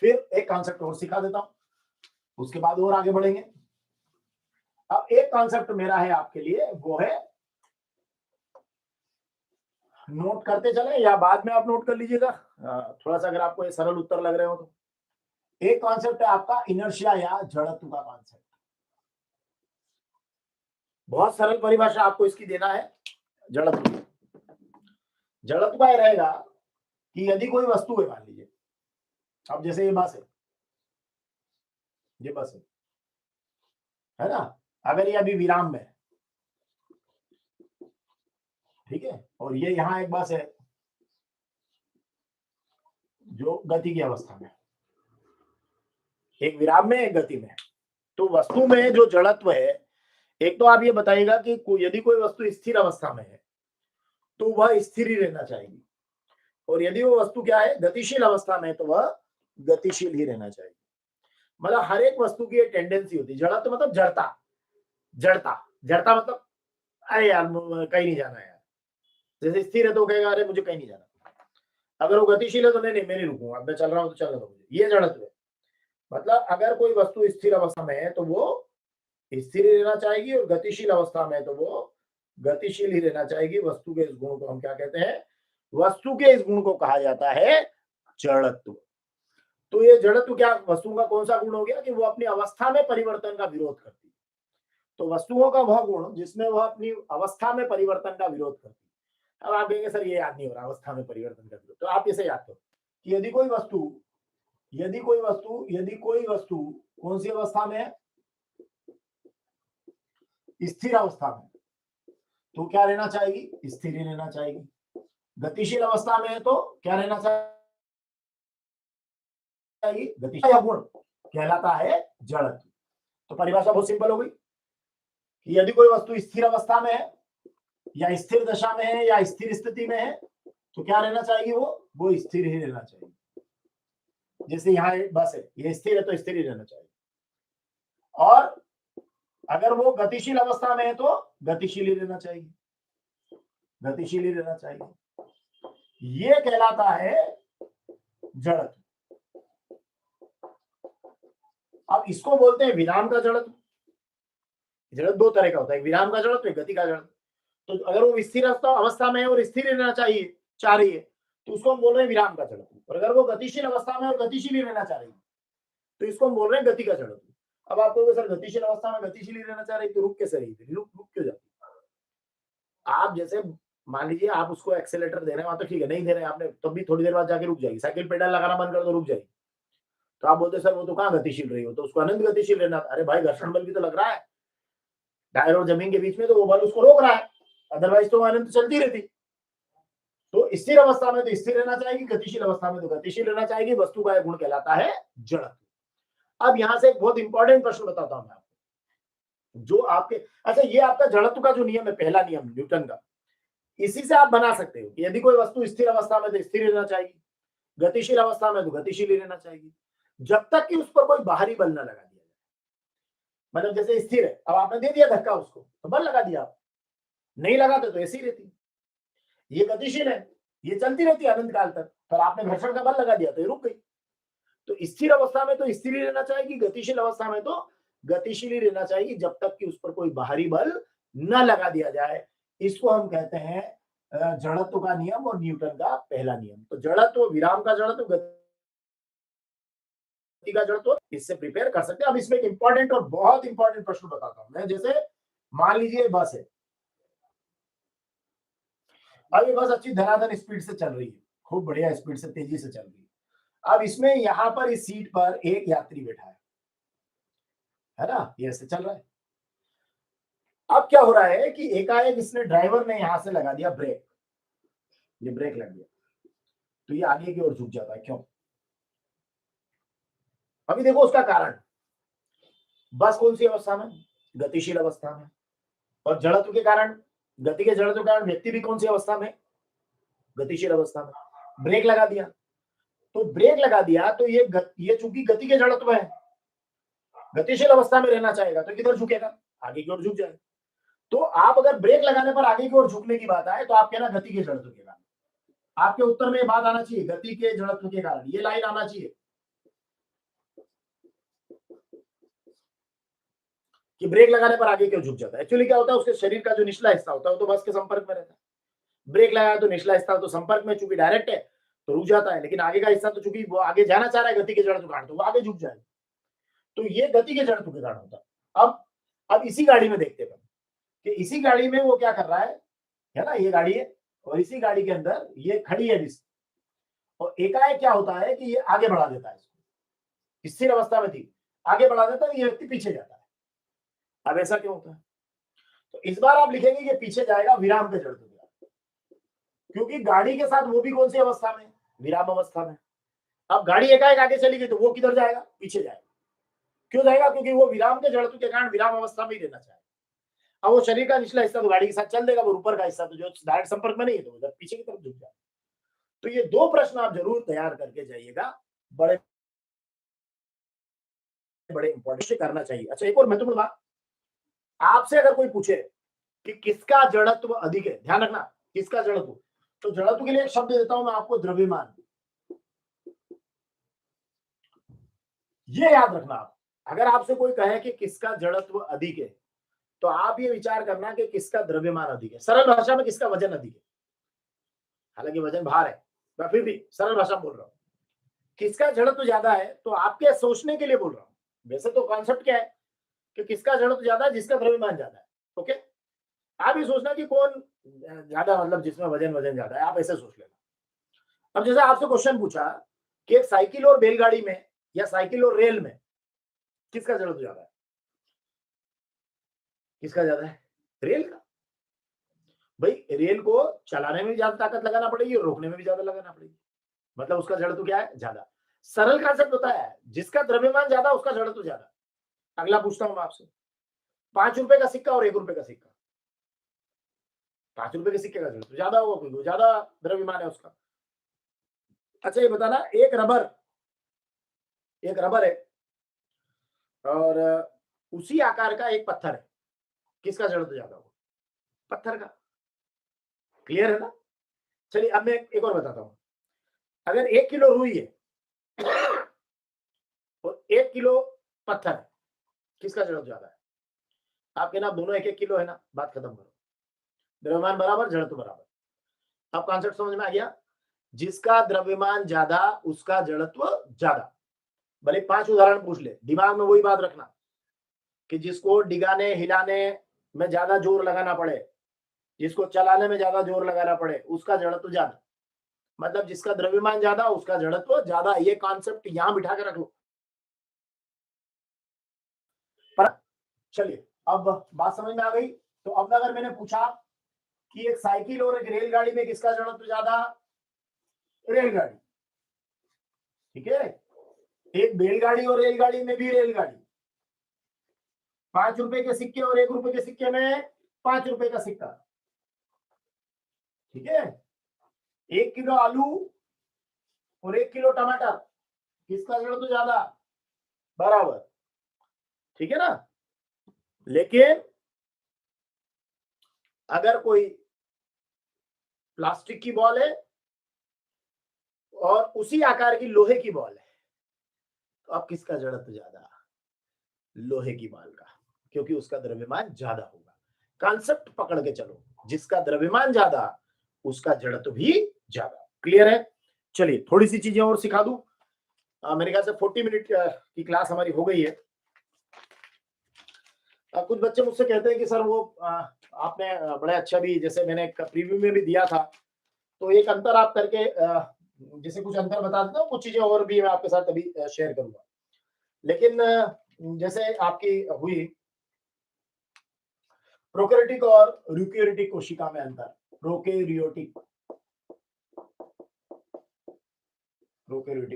फिर एक कॉन्सेप्ट और सिखा देता हूं, उसके बाद और आगे बढ़ेंगे। अब एक कॉन्सेप्ट मेरा है आपके लिए, वो है, नोट करते चले या बाद में आप नोट कर लीजिएगा, थोड़ा सा अगर आपको ये सरल उत्तर लग रहे हो तो। एक कॉन्सेप्ट है आपका इनर्शिया या जड़त्व का कॉन्सेप्ट। बहुत सरल परिभाषा आपको इसकी देना है जड़त्व की। जड़त्व का रहेगा कि यदि कोई वस्तु है, मान लीजिए अब जैसे ये बस है, ये बस है ना, अगर ये अभी विराम में है, ठीक है, और ये यहां एक बस है जो गति की अवस्था में, एक विराम में एक गति में, तो वस्तु में जो जड़त्व है, एक तो आप ये बताइएगा कि यदि कोई वस्तु स्थिर अवस्था में है तो वह स्थिर ही रहना चाहिए, और यदि वो वस्तु क्या है, गतिशील अवस्था में, तो वह गतिशील ही रहना चाहिए। मतलब हर एक वस्तु की एक टेंडेंसी होती है। जड़त्व मतलब जड़ता, जड़ता, जड़ता मतलब अरे यार कहीं नहीं जाना यार, जैसे स्थिर है तो कहेगा अरे मुझे कहीं नहीं जाना, अगर वो गतिशील है तो नहीं नहीं मैं नहीं रुकूंगा, मैं चल रहा हूं तो चलने दो मुझे, ये जड़त्व है। मतलब अगर कोई वस्तु स्थिर अवस्था में है तो वो स्थिर ही रहना चाहिए, और गतिशील अवस्था में तो वो गतिशील ही रहना चाहिए। वस्तु के इस गुण को हम क्या कहते हैं, वस्तु के इस गुण को कहा जाता है जड़त्व। तो ये जड़त्व क्या, वस्तु का कौन सा गुण हो गया कि वो अपनी अवस्था में परिवर्तन का विरोध करती है। तो वस्तुओं का वह गुण जिसमें वह अपनी अवस्था में परिवर्तन का विरोध करती है। अब आप कहेंगे सर ये याद नहीं हो रहा, अवस्था में परिवर्तन का विरोध, तो आप इसे याद करो कि यदि कोई वस्तु कौन सी अवस्था में है, स्थिर अवस्था में, तो क्या रहना चाहिए, स्थिर ही रहना चाहिए। गतिशील अवस्था में है तो क्या रहना चाहिए, गतिशील गुण कहलाता है जड़त्व। तो परिभाषा बहुत सिंपल हो गई कि यदि कोई वस्तु स्थिर अवस्था में है या स्थिर दशा में है या स्थिर स्थिति में है तो क्या रहना चाहिए, वो स्थिर ही रहना चाहिए। जैसे यहाँ बस है, ये स्थिर है तो स्थिर ही रहना चाहिए, और अगर वो गतिशील अवस्था में है तो गतिशील ही रहना चाहिए, गतिशील ही रहना चाहिए। ये कहलाता है जड़त्व। अब इसको बोलते हैं विराम का जड़त्व। जड़त्व दो तरह का होता है, विराम का जड़त्व, गति का जड़त्व। तो अगर वो स्थिर अवस्था में है और स्थिर रहना चाहिए, चाह रही है, तो उसको हम बोल रहे हैं विराम का जड़त्व। और अगर वो गतिशील अवस्था में और गतिशील ही रहना चाह रही है तो इसको हम बोल रहे हैं गति का जड़त्व। अब आप कहोगे सर गतिशील अवस्था में गतिशील ही रहना चाह रही तो रुक कैसे रही, रुक क्यों जाती? आप जैसे मान लीजिए आप उसको एक्सेलेटर दे रहे हैं, वहां तो ठीक है, नहीं दे रहे हैं आपने, तब भी थोड़ी देर बाद जाके रुक जाएगी। साइकिल पेडल लगाना बंद कर दो, रुक जाएगी। तो आप बोलते सर वो तो कहाँ गतिशील रही हो, तो उसको अनंत गतिशील रहना। अरे भाई घर्षण बल भी तो लग रहा है टायर और जमीन के बीच में, तो वो बल उसको रोक रहा है, अदरवाइज तो अनंत चलती रहती। तो स्थिर अवस्था में तो स्थिर रहना चाहिए, गतिशील अवस्था में तो गतिशील रहना चाहिए। वस्तु का गुण कहलाता है जड़त्व। अब यहां से एक बहुत इंपॉर्टेंट प्रश्न बताता हूं मैं आपको, जो आपके, अच्छा ये आपका जड़त्व का जो नियम है, पहला नियम न्यूटन का, इसी से आप बना सकते हो कि यदि कोई वस्तु स्थिर अवस्था में तो स्थिर रहना चाहिए, गतिशील अवस्था में तो गतिशील ही रहना चाहिए, जब तक कि उस पर कोई बाहरी बल ना लगा दिया जाए। मतलब जैसे स्थिर है, अब आपने दे दिया धक्का उसको तो बल लगा दिया, नहीं लगाते तो ऐसी रहती। ये गतिशील है, ये चलती रहती है अनंत काल तक, पर आपने घर्षण का बल लगा दिया तो ये रुक गई। तो स्थिर अवस्था में तो स्थिर ही रहना चाहिए, गतिशील अवस्था में तो गतिशील ही रहना चाहिए, जब तक कि उस पर कोई बाहरी बल न लगा दिया जाए। इसको हम कहते हैं जड़त्व का नियम और न्यूटन का पहला नियम। तो जड़त्व, विराम का जड़त्व, गति का जड़त्व, इससे प्रिपेयर कर सकते हैं। अब इसमें एक इंपॉर्टेंट और बहुत इंपॉर्टेंट प्रश्न बताता हूं मैं। जैसे मान लीजिए बस है, अब ये बस अच्छी धनाधन स्पीड से चल रही है, खूब बढ़िया स्पीड से, तेजी से चल रही है। अब इसमें यहां पर इस सीट पर एक यात्री बैठा है ना, ये ऐसे चल रहा है। अब क्या हो रहा है कि एकाएक इसने, ड्राइवर ने यहां से लगा दिया ब्रेक, ये ब्रेक लग गया, तो ये आगे की ओर झुक जाता है। क्यों? अभी देखो उसका कारण, बस कौन सी अवस्था में, गतिशील अवस्था में, और जड़त्व के कारण, गति के जड़त्व के कारण व्यक्ति भी कौन सी अवस्था में, गतिशील अवस्था में, ब्रेक लगा दिया। तो ब्रेक लगा दिया तो ये चूंकि गति के जड़त्व है, गतिशील अवस्था में रहना चाहेगा तो किधर झुकेगा, आगे की ओर झुक जाएगा। तो आप अगर ब्रेक लगाने पर आगे की ओर झुकने की बात आए तो आप कहना गति के जड़त्व के कारण। आपके उत्तर में ये बात आना चाहिए, गति के जड़त्व के कारण, ये लाइन आना चाहिए कि ब्रेक लगाने पर आगे क्यों झुक जाता है। एक्चुअली क्या होता है, उसके शरीर का जो निचला हिस्सा होता है वो तो बस के संपर्क में रहता है। ब्रेक लगाया तो निचला हिस्सा तो संपर्क में, चूंकि डायरेक्ट है तो रुक जाता है, लेकिन आगे का हिस्सा तो चूंकि वो आगे जाना चाह रहा है गति के जड़त्व के कारण, तो वो आगे झुक जाएगा। तो ये गति के जड़त्व के कारण होता है। अब इसी गाड़ी में देखते हैं कि इसी गाड़ी में वो क्या कर रहा है ना, ये गाड़ी है और इसी गाड़ी के अंदर ये खड़ी है डिस्क, और एकाएक क्या होता है कि ये आगे बढ़ा देता है इसको, स्थिर अवस्था में थी आगे बढ़ा देता है, ये व्यक्ति पीछे जाता है। अब ऐसा क्यों होता है, तो इस बार आप लिखेंगे कि पीछे जाएगा विराम के जड़त्व के कारण, क्योंकि गाड़ी के साथ वो भी कौन सी अवस्था में, विराम अवस्था में। अब गाड़ी एकाएक आगे चली गई तो वो किधर जाएगा, पीछे जाएगा। क्यों जाएगा, क्योंकि वो विराम के जड़त्व के कारण विराम अवस्था में ही रहना चाहेगा। अब वो शरीर का निचला हिस्सा तो गाड़ी के साथ चल देगा, वो ऊपर का हिस्सा तो जो डायरेक्ट संपर्क में नहीं है तो उधर पीछे की तरफ झुक जाएगा। तो ये दो प्रश्न आप जरूर तैयार करके जाइएगा, बड़े बड़े इंपॉर्टेंट करना चाहिए। अच्छा, एक और महत्वपूर्ण बात, आपसे अगर कोई पूछे कि किसका जड़त्व अधिक है, ध्यान रखना किसका जड़त्व, तो जड़त्व के लिए एक शब्द देता हूं मैं आपको, द्रव्यमान। ये याद रखना आप, अगर आपसे कोई कहे कि किसका जड़त्व अधिक है तो आप ये विचार करना कि किसका द्रव्यमान अधिक है। सरल भाषा में किसका वजन अधिक है, हालांकि वजन भार है, मैं फिर भी सरल भाषा बोल रहा हूं। किसका जड़त्व ज्यादा है, तो आपके सोचने के लिए बोल रहा हूं। वैसे तो कॉन्सेप्ट क्या है कि किसका जड़त्व ज्यादा है, जिसका द्रव्यमान ज्यादा है। ओके, आप ये सोचना कि कौन ज्यादा, मतलब जिसमें वजन ज्यादा है, आप ऐसे सोच लेना। अब जैसे आपसे क्वेश्चन पूछा कि एक साइकिल और बैलगाड़ी में या साइकिल और रेल में किसका जड़त्व ज्यादा है, किसका ज्यादा है, रेल का। भाई रेल को चलाने में भी ज्यादा ताकत लगाना पड़ेगी और रोकने में भी ज्यादा लगाना पड़ेगी, मतलब उसका जड़त्व क्या है, ज्यादा। सरल कांसेप्ट होता है, जिसका द्रव्यमान ज्यादा उसका जड़त्व ज्यादा। अगला पूछता हूं मैं आपसे, 5 रुपए का सिक्का और 1 रुपए का सिक्का, 5 रुपए के सिक्के का जड़त्व ज्यादा होगा क्योंकि ज्यादा द्रव्यमान है उसका। अच्छा ये बताना, एक रबर है और उसी आकार का एक पत्थर है, किसका जड़त्व ज्यादा होगा, पत्थर का। क्लियर है ना। चलिए अब मैं एक और बताता हूं, अगर 1 किलो रुई है और 1 किलो पत्थर है, किसका जड़त्व ज्यादा है। आप कहना दोनों 1-1 किलो है ना, बात खत्म करो, द्रव्यमान बराबर जड़त्व बराबर। अब कॉन्सेप्ट समझ में आ गया, जिसका द्रव्यमान ज्यादा उसका जड़त्व ज्यादा। भले 5 उदाहरण पूछ ले, दिमाग में वही बात रखना कि जिसको डिगाने हिलाने में ज्यादा जोर लगाना पड़े, जिसको चलाने में ज्यादा जोर लगाना पड़े, उसका जड़त्व ज्यादा, मतलब जिसका द्रव्यमान ज्यादा उसका जड़त्व ज्यादा। ये कॉन्सेप्ट यहां बिठा के रख लो। पर चलिए अब बात समझ में आ गई। तो अब अगर मैंने पूछा कि एक साइकिल और एक रेलगाड़ी में किसका जड़त्व ज्यादा, रेलगाड़ी। ठीक है, एक बैलगाड़ी और रेलगाड़ी में भी रेलगाड़ी। 5 रुपए के सिक्के और 1 रुपए के सिक्के में 5 रुपए का सिक्का। ठीक है, 1 किलो आलू और 1 किलो टमाटर, किसका जड़त्व ज्यादा, बराबर। ठीक है ना। लेकिन अगर कोई प्लास्टिक की बॉल है और उसी आकार की लोहे की बॉल है, तो अब किसका जड़त्व ज्यादा, लोहे की बॉल का, क्योंकि उसका द्रव्यमान ज्यादा होगा। कॉन्सेप्ट पकड़ के चलो, जिसका द्रव्यमान ज्यादा उसका जड़त्व भी ज्यादा। क्लियर है। चलिए थोड़ी सी चीजें और सिखा दूं। मेरे ख्याल से 40 मिनट की क्लास हमारी हो गई है। कुछ बच्चे मुझसे कहते हैं कि सर वो आपने बड़े अच्छा भी, जैसे मैंने प्रीव्यू में भी दिया था, तो एक अंतर आप करके जैसे कुछ अंतर बता देता हूँ, कुछ चीजें और भी मैं आपके साथ अभी शेयर करूंगा। लेकिन जैसे आपकी हुई प्रोकैरियोटिक और यूकैरियोटिक कोशिका में अंतर, प्रोकैरियोटिक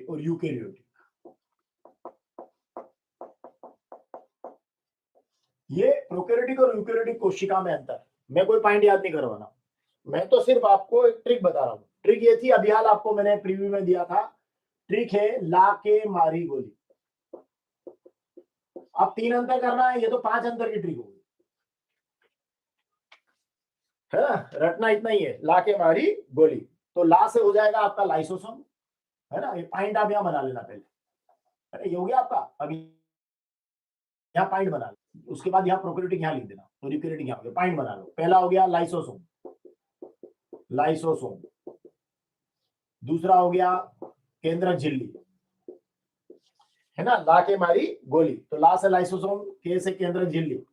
और यूकैरियोटिक, ये प्रोकैरियोटिक और यूकैरियोटिक कोशिका में अंतर। मैं कोई पॉइंट याद नहीं करवाना, मैं तो सिर्फ आपको एक ट्रिक बता रहा हूँ। ट्रिक ये थी, अभी हाल आपको मैंने प्रीव्यू में दिया था ट्रिक है ला के मारी गोली। अब 3 अंतर करना है, ये तो 5 अंतर की ट्रिक होगी, है ना। रटना इतना ही है, ला के मारी गोली। तो ला से हो जाएगा आपका लाइसोसोम, है ना। ये पॉइंट आप यहां बना लेना पहले, अरे ये हो गया आपका। अभी यहाँ पॉइंट बना लो, उसके बाद यहाँ प्रोकैरियोटिक यहाँ लिख देना, तो यूकैरियोटिक यहाँ हो गया। पॉइंट बना लो, पहला हो गया लाइसोसोम, लाइसोसोम। दूसरा हो गया केंद्रक झिल्ली, है ना। ला के मारी गोली, तो ला से लाइसोसोम, के से केंद्रक झिल्ली,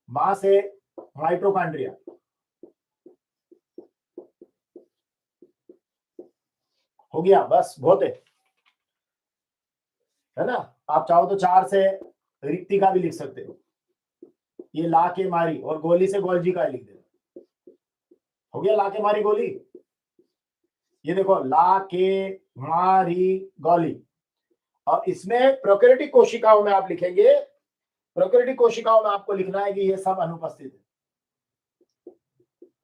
मा से माइटोकॉन्ड्रिया, हो गया। बस बहुत है ना। आप चाहो तो 4 से रिक्तिका भी लिख सकते हो। ये ला के मारी और गोली से गोल्जी का लिख दे, हो गया ला के मारी गोली। ये देखो ला के मारी गोली। और इसमें प्रोकैरियोटिक कोशिकाओं में आप लिखेंगे, प्रोकैरियोटिक कोशिकाओं में आपको लिखना है कि ये सब अनुपस्थित है,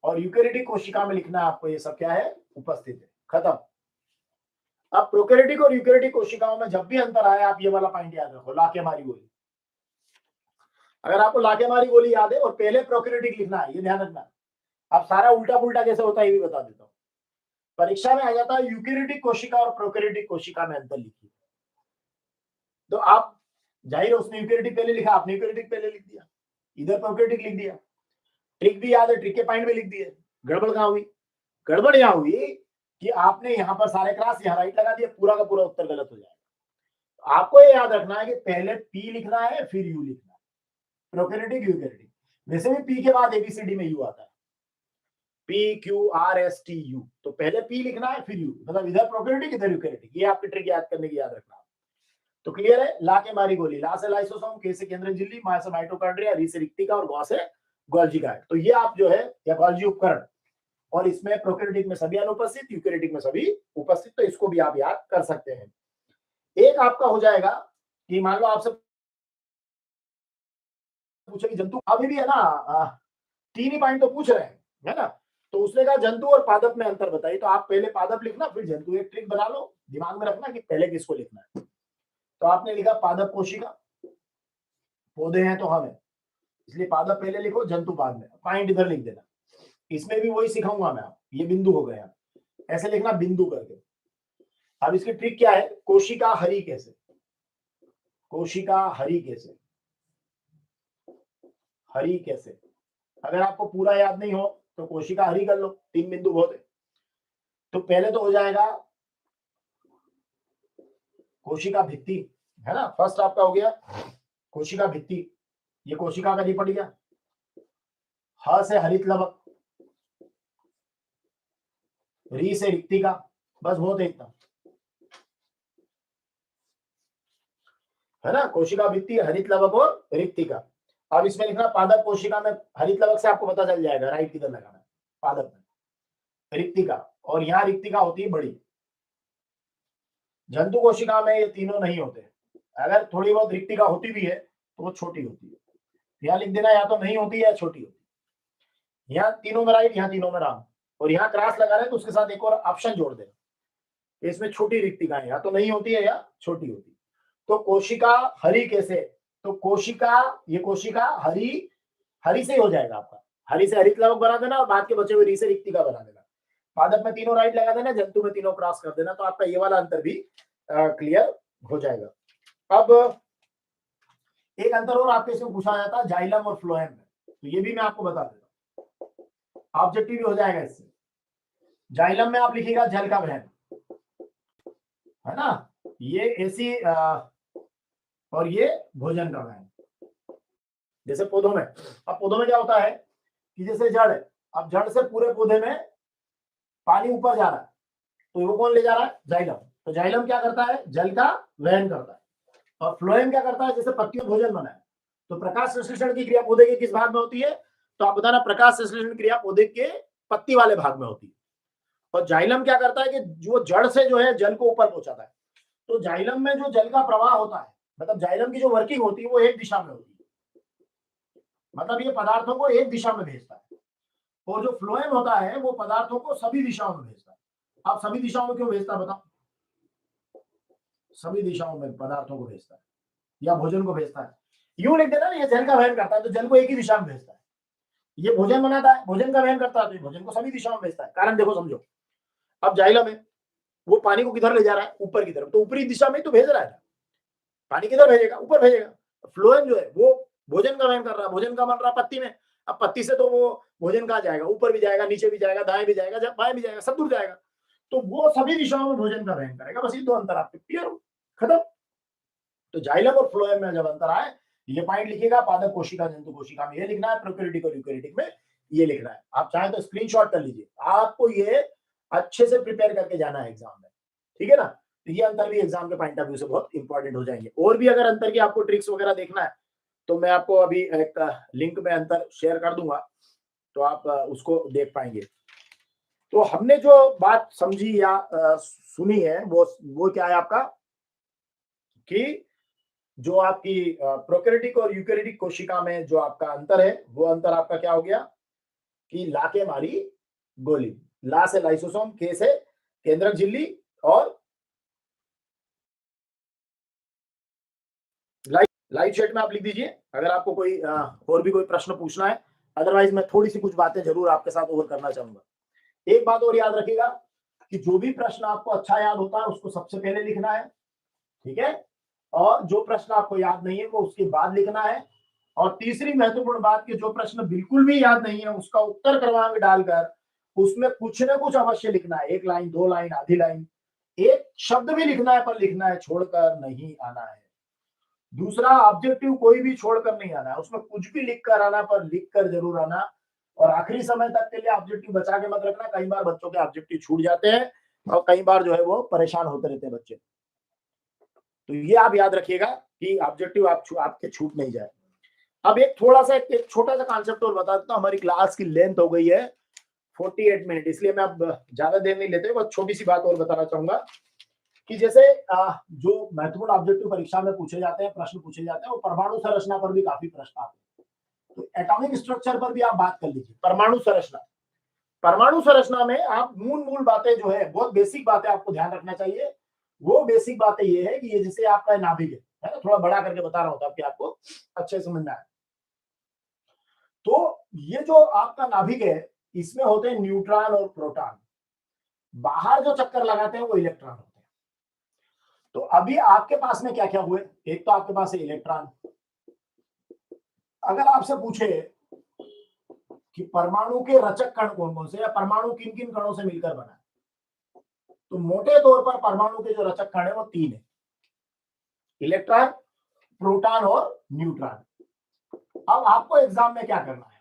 और यूकैरियोटिक कोशिका में लिखना है आपको ये सब क्या है, उपस्थित है। खत्म। अब प्रोकैरियोटिक और यूकैरियोटिक कोशिकाओं में जब भी अंतर आए, आप ये वाला पॉइंट याद रखो, ला के मारी गोली। अगर आपको ला के मारी गोली याद है और पहले प्रोकैरियोटिक लिखना है, ये ध्यान रखना। अब सारा उल्टा पुल्टा कैसे होता है ये भी बता देता हूं। परीक्षा में आ जाता है यूकैरियोटिक कोशिका और प्रोकैरियोटिक कोशिका में अंतर लिखिए, तो आप जाहिर है उसने यूकैरियोटिक पहले लिखा, आपने यूकैरियोटिक पहले लिख दिया, इधर प्रोकैरियोटिक लिख दिया। ट्रिक भी याद है, ट्रिक के पॉइंट भी लिख दिए। गड़बड़ कहां हुई? गड़बड़ यहां हुई कि आपने यहां पर सारे क्रॉस, यहां राइट लगा दिया, पूरा का पूरा उत्तर गलत हो जाएगा। आपको ये याद रखना है कि पहले पी लिखना है फिर यू लिखना है, प्रोकैरियोटिक यूकैरियोटिक। वैसे भी पी के बाद एबीसीडी में यू आता है, P Q R S T U, तो पहले पी लिखना है फिर यू, मतलब इधर प्रोकैरियोटिक इधर यूकैरियोटिक। ये आपकी ट्रिक याद करने की याद रखना। तो क्लियर है, ला के मारी गोली, ला से लाइसोसोम, के से केंद्रक झिल्ली, मा से माइटोकॉन्ड्रिया, री से रिक्तिका और गौ से गोल्जी का। तो ये आप जो है या गोल्जी उपकरण, और इसमें प्रोकैरियोटिक में सभी अनुपस्थित, यूकैरियोटिक में सभी उपस्थित, तो इसको भी आप याद कर सकते हैं। एक आपका हो जाएगा कि मान लो आपसे पूछे कि जंतु, अभी भी है ना 3 ही पॉइंट तो पूछ रहे हैं, है ना। तो उसने कहा जंतु और पादप में अंतर बताइए, तो आप पहले पादप लिखना फिर जंतु। एक ट्रिक बना लो, दिमाग में रखना कि पहले किसको लिखना है। तो आपने लिखा पादप कोशिका, पौधे हैं तो हम है, इसलिए पादप पहले लिखो, जंतु बाद में। पॉइंट इधर लिख देना। इसमें भी वही सिखाऊंगा मैं, आप ये बिंदु हो गया, ऐसे लिखना बिंदु करके। अब इसकी ट्रिक क्या है, कोशिका हरी कैसे, कोशिका हरी कैसे, हरी कैसे। अगर आपको पूरा याद नहीं हो तो कोशिका हरी कर लो, 3 बिंदु बहुत है। तो पहले तो हो जाएगा कोशिका भित्ति, है ना। फर्स्ट आपका हो गया कोशिका भित्ति, ये कोशिका का निपट गया। ह से हरित लवक, री से रिक्तिका, बस बहुत है इतना, है ना। कोशिका भित्ति, हरित लवक और रिक्तिका। अब इसमें लिखना पादप कोशिका में, हरित लवक से आपको पता चल जाएगा राइट किधर लगाना है, पादप में रिक्तिका, और यहाँ रिक्तिका होती है बड़ी। जंतु कोशिका में ये तीनों नहीं होते, अगर थोड़ी बहुत रिक्तिका होती भी है तो वो छोटी होती है। यहाँ लिख देना, या तो नहीं होती है या छोटी होती है। यहाँ तीनों में राइट, यहाँ तीनों में रॉन्ग, और यहाँ क्रॉस लगा रहे हैं तो उसके साथ एक और ऑप्शन जोड़ देना, इसमें छोटी रिक्तिकाएं या तो नहीं होती है या छोटी होती है। तो कोशिका हरी कैसे, तो कोशिका, ये कोशिका हरी, हरी से ही हो जाएगा आपका, हरी से हरित लवक बना देना और बाद के बचे हुए री से रिक्तिका बना देना। पादप में तीनों राइट लगा देना, जंतु में तीनों क्रॉस कर देना, तो आपका ये वाला अंतर भी क्लियर हो जाएगा। अब एक अंतर और आपके इसमें पूछा जाता है जाइलम और फ्लोएम में, तो ये भी मैं आपको बता देता हूँ, ऑब्जेक्टिव भी हो जाएगा इससे। जाइलम में आप लिखिएगा जल का वहन, है ना, ये ऐसी और ये भोजन का वहन, जैसे पौधों में। अब पौधों में क्या होता है कि जैसे जड़ है, अब जड़ से पूरे पौधे में पानी ऊपर जा रहा है, तो वो कौन ले जा रहा है, जाइलम। तो जाइलम क्या करता है, जल का वहन करता है। और फ्लोएम क्या करता है, जैसे पत्तियों भोजन बनाए, तो प्रकाश संश्लेषण की क्रिया पौधे के किस भाग में होती है, तो आप बताना प्रकाश संश्लेषण क्रिया पौधे के पत्ती वाले भाग में होती है। और जाइलम क्या करता है कि जो जड़ से जो है जल को ऊपर पहुंचाता है। तो जाइलम में जो जल का प्रवाह होता है, मतलब जाइलम की जो वर्किंग होती है वो एक दिशा में होती है, मतलब ये पदार्थों को एक दिशा में भेजता है। और जो फ्लोएम होता है वो पदार्थों को सभी दिशाओं में भेजता है। आप सभी दिशाओं में क्यों भेजता है बताओ, सभी दिशाओं में पदार्थों को भेजता है या भोजन को भेजता है। यूं लिख देना, ये जल का वहन करता है तो जल को एक ही दिशा में भेजता है। ये भोजन बनाता है, भोजन का वहन करता है तो ये भोजन को सभी दिशाओं में भेजता है। कारण देखो समझो, अब जाइलम है, वो पानी को किधर ले जा रहा है? ऊपर की तरफ, तो ऊपरी दिशा में तो भेज रहा है। पानी किधर भेजेगा? ऊपर भेजेगा। फ्लोएम जो है वो भोजन का वहन कर रहा है, भोजन का बन रहा पत्ती में। अब पत्ती से तो वो भोजन कहाँ जाएगा? ऊपर भी जाएगा, नीचे भी जाएगा, दाएं भी जाएगा, जब बाएं भी जाएगा, सब दूर जाएगा। तो वो सभी दिशाओं में भोजन का वहन करेगा। बस ये दो अंतर आपके क्लियर हो, खत्म। तो जाइलम और फ्लोएम में जब अंतर आए, ये पॉइंट लिखिएगा। पादप कोशिका, जंतु कोशिका में ये लिखना है, प्रोकैरियोटिक और यूकैरियोटिक में ये लिखना है। आप चाहें तो स्क्रीनशॉट कर लीजिए, आपको ये अच्छे से प्रिपेयर करके जाना है एग्जाम में, ठीक है ना। तो ये अंतर भी एग्जाम के पॉइंट ऑफ व्यू से बहुत इंपॉर्टेंट हो जाएंगे। और भी अगर अंतर की आपको ट्रिक्स वगैरह देखना है तो मैं आपको अभी एक लिंक में अंतर शेयर कर दूंगा, तो आप उसको देख पाएंगे। तो हमने जो बात समझी या सुनी है वो क्या है आपका, कि जो आपकी प्रोकैरियोटिक और यूकैरियोटिक कोशिका में जो आपका अंतर है, वो अंतर आपका क्या हो गया कि ला के मारी गोली। ला से लाइसोसोम, के से केंद्रक झिल्ली, और लाइव चैट में आप लिख दीजिए अगर आपको कोई और भी कोई प्रश्न पूछना है। अदरवाइज मैं थोड़ी सी कुछ बातें जरूर आपके साथ और करना चाहूंगा। एक बात और याद रखिएगा कि जो भी प्रश्न आपको अच्छा याद होता है उसको सबसे पहले लिखना है, ठीक है। और जो प्रश्न आपको याद नहीं है वो उसके बाद लिखना है। और तीसरी महत्वपूर्ण बात कि जो प्रश्न बिल्कुल भी याद नहीं है उसका उत्तर क्रमांक डालकर उसमें कुछ ना कुछ अवश्य लिखना है। 1 लाइन, 2 लाइन, आधी लाइन, एक शब्द भी लिखना है, पर लिखना है, छोड़कर नहीं आना है। दूसरा, ऑब्जेक्टिव कोई भी छोड़कर नहीं आना है, उसमें कुछ भी लिख कर आना, पर लिख कर जरूर आना। और आखिरी समय तक के लिए ऑब्जेक्टिव बचा के मत रखना। कई बार बच्चों के ऑब्जेक्टिव छूट जाते हैं और कई बार जो है वो परेशान होते रहते हैं बच्चे। तो ये आप याद रखिएगा कि ऑब्जेक्टिव आपके छूट नहीं जाए। अब एक थोड़ा सा एक छोटा सा कॉन्सेप्ट और बता देता हूं। हमारी क्लास की लेंथ हो गई है 48 मिनट, इसलिए मैं अब ज्यादा देर नहीं लेते। बस छोटी सी बात और बताना चाहूंगा कि जैसे जो महत्वपूर्ण ऑब्जेक्टिव परीक्षा में पूछे जाते हैं, प्रश्न पूछे जाते हैं, वो परमाणु संरचना पर भी काफी प्रश्न आते हैं। तो एटॉमिक स्ट्रक्चर पर भी आप बात कर लीजिए। परमाणु संरचना, परमाणु संरचना में आप मूल बातें जो है, बहुत बेसिक बातें आपको ध्यान रखना चाहिए। वो बेसिक बातें ये है कि ये जैसे आपका नाभिक है ना, थोड़ा बड़ा करके बता रहा हूं ताकि आपको अच्छे समझना है। तो ये जो आपका नाभिक है, इसमें होते हैं न्यूट्रॉन और प्रोटॉन। बाहर जो चक्कर लगाते हैं वो इलेक्ट्रॉन होते हैं। तो अभी आपके पास में क्या क्या हुए? एक तो आपके पास है इलेक्ट्रॉन। अगर आपसे पूछे कि परमाणु के रचक कण कौन कौन से, या परमाणु किन किन कणों से मिलकर बना है, तो मोटे तौर पर परमाणु के जो रचक कण है वो 3 है, इलेक्ट्रॉन, प्रोटॉन और न्यूट्रॉन। अब आपको एग्जाम में क्या करना है,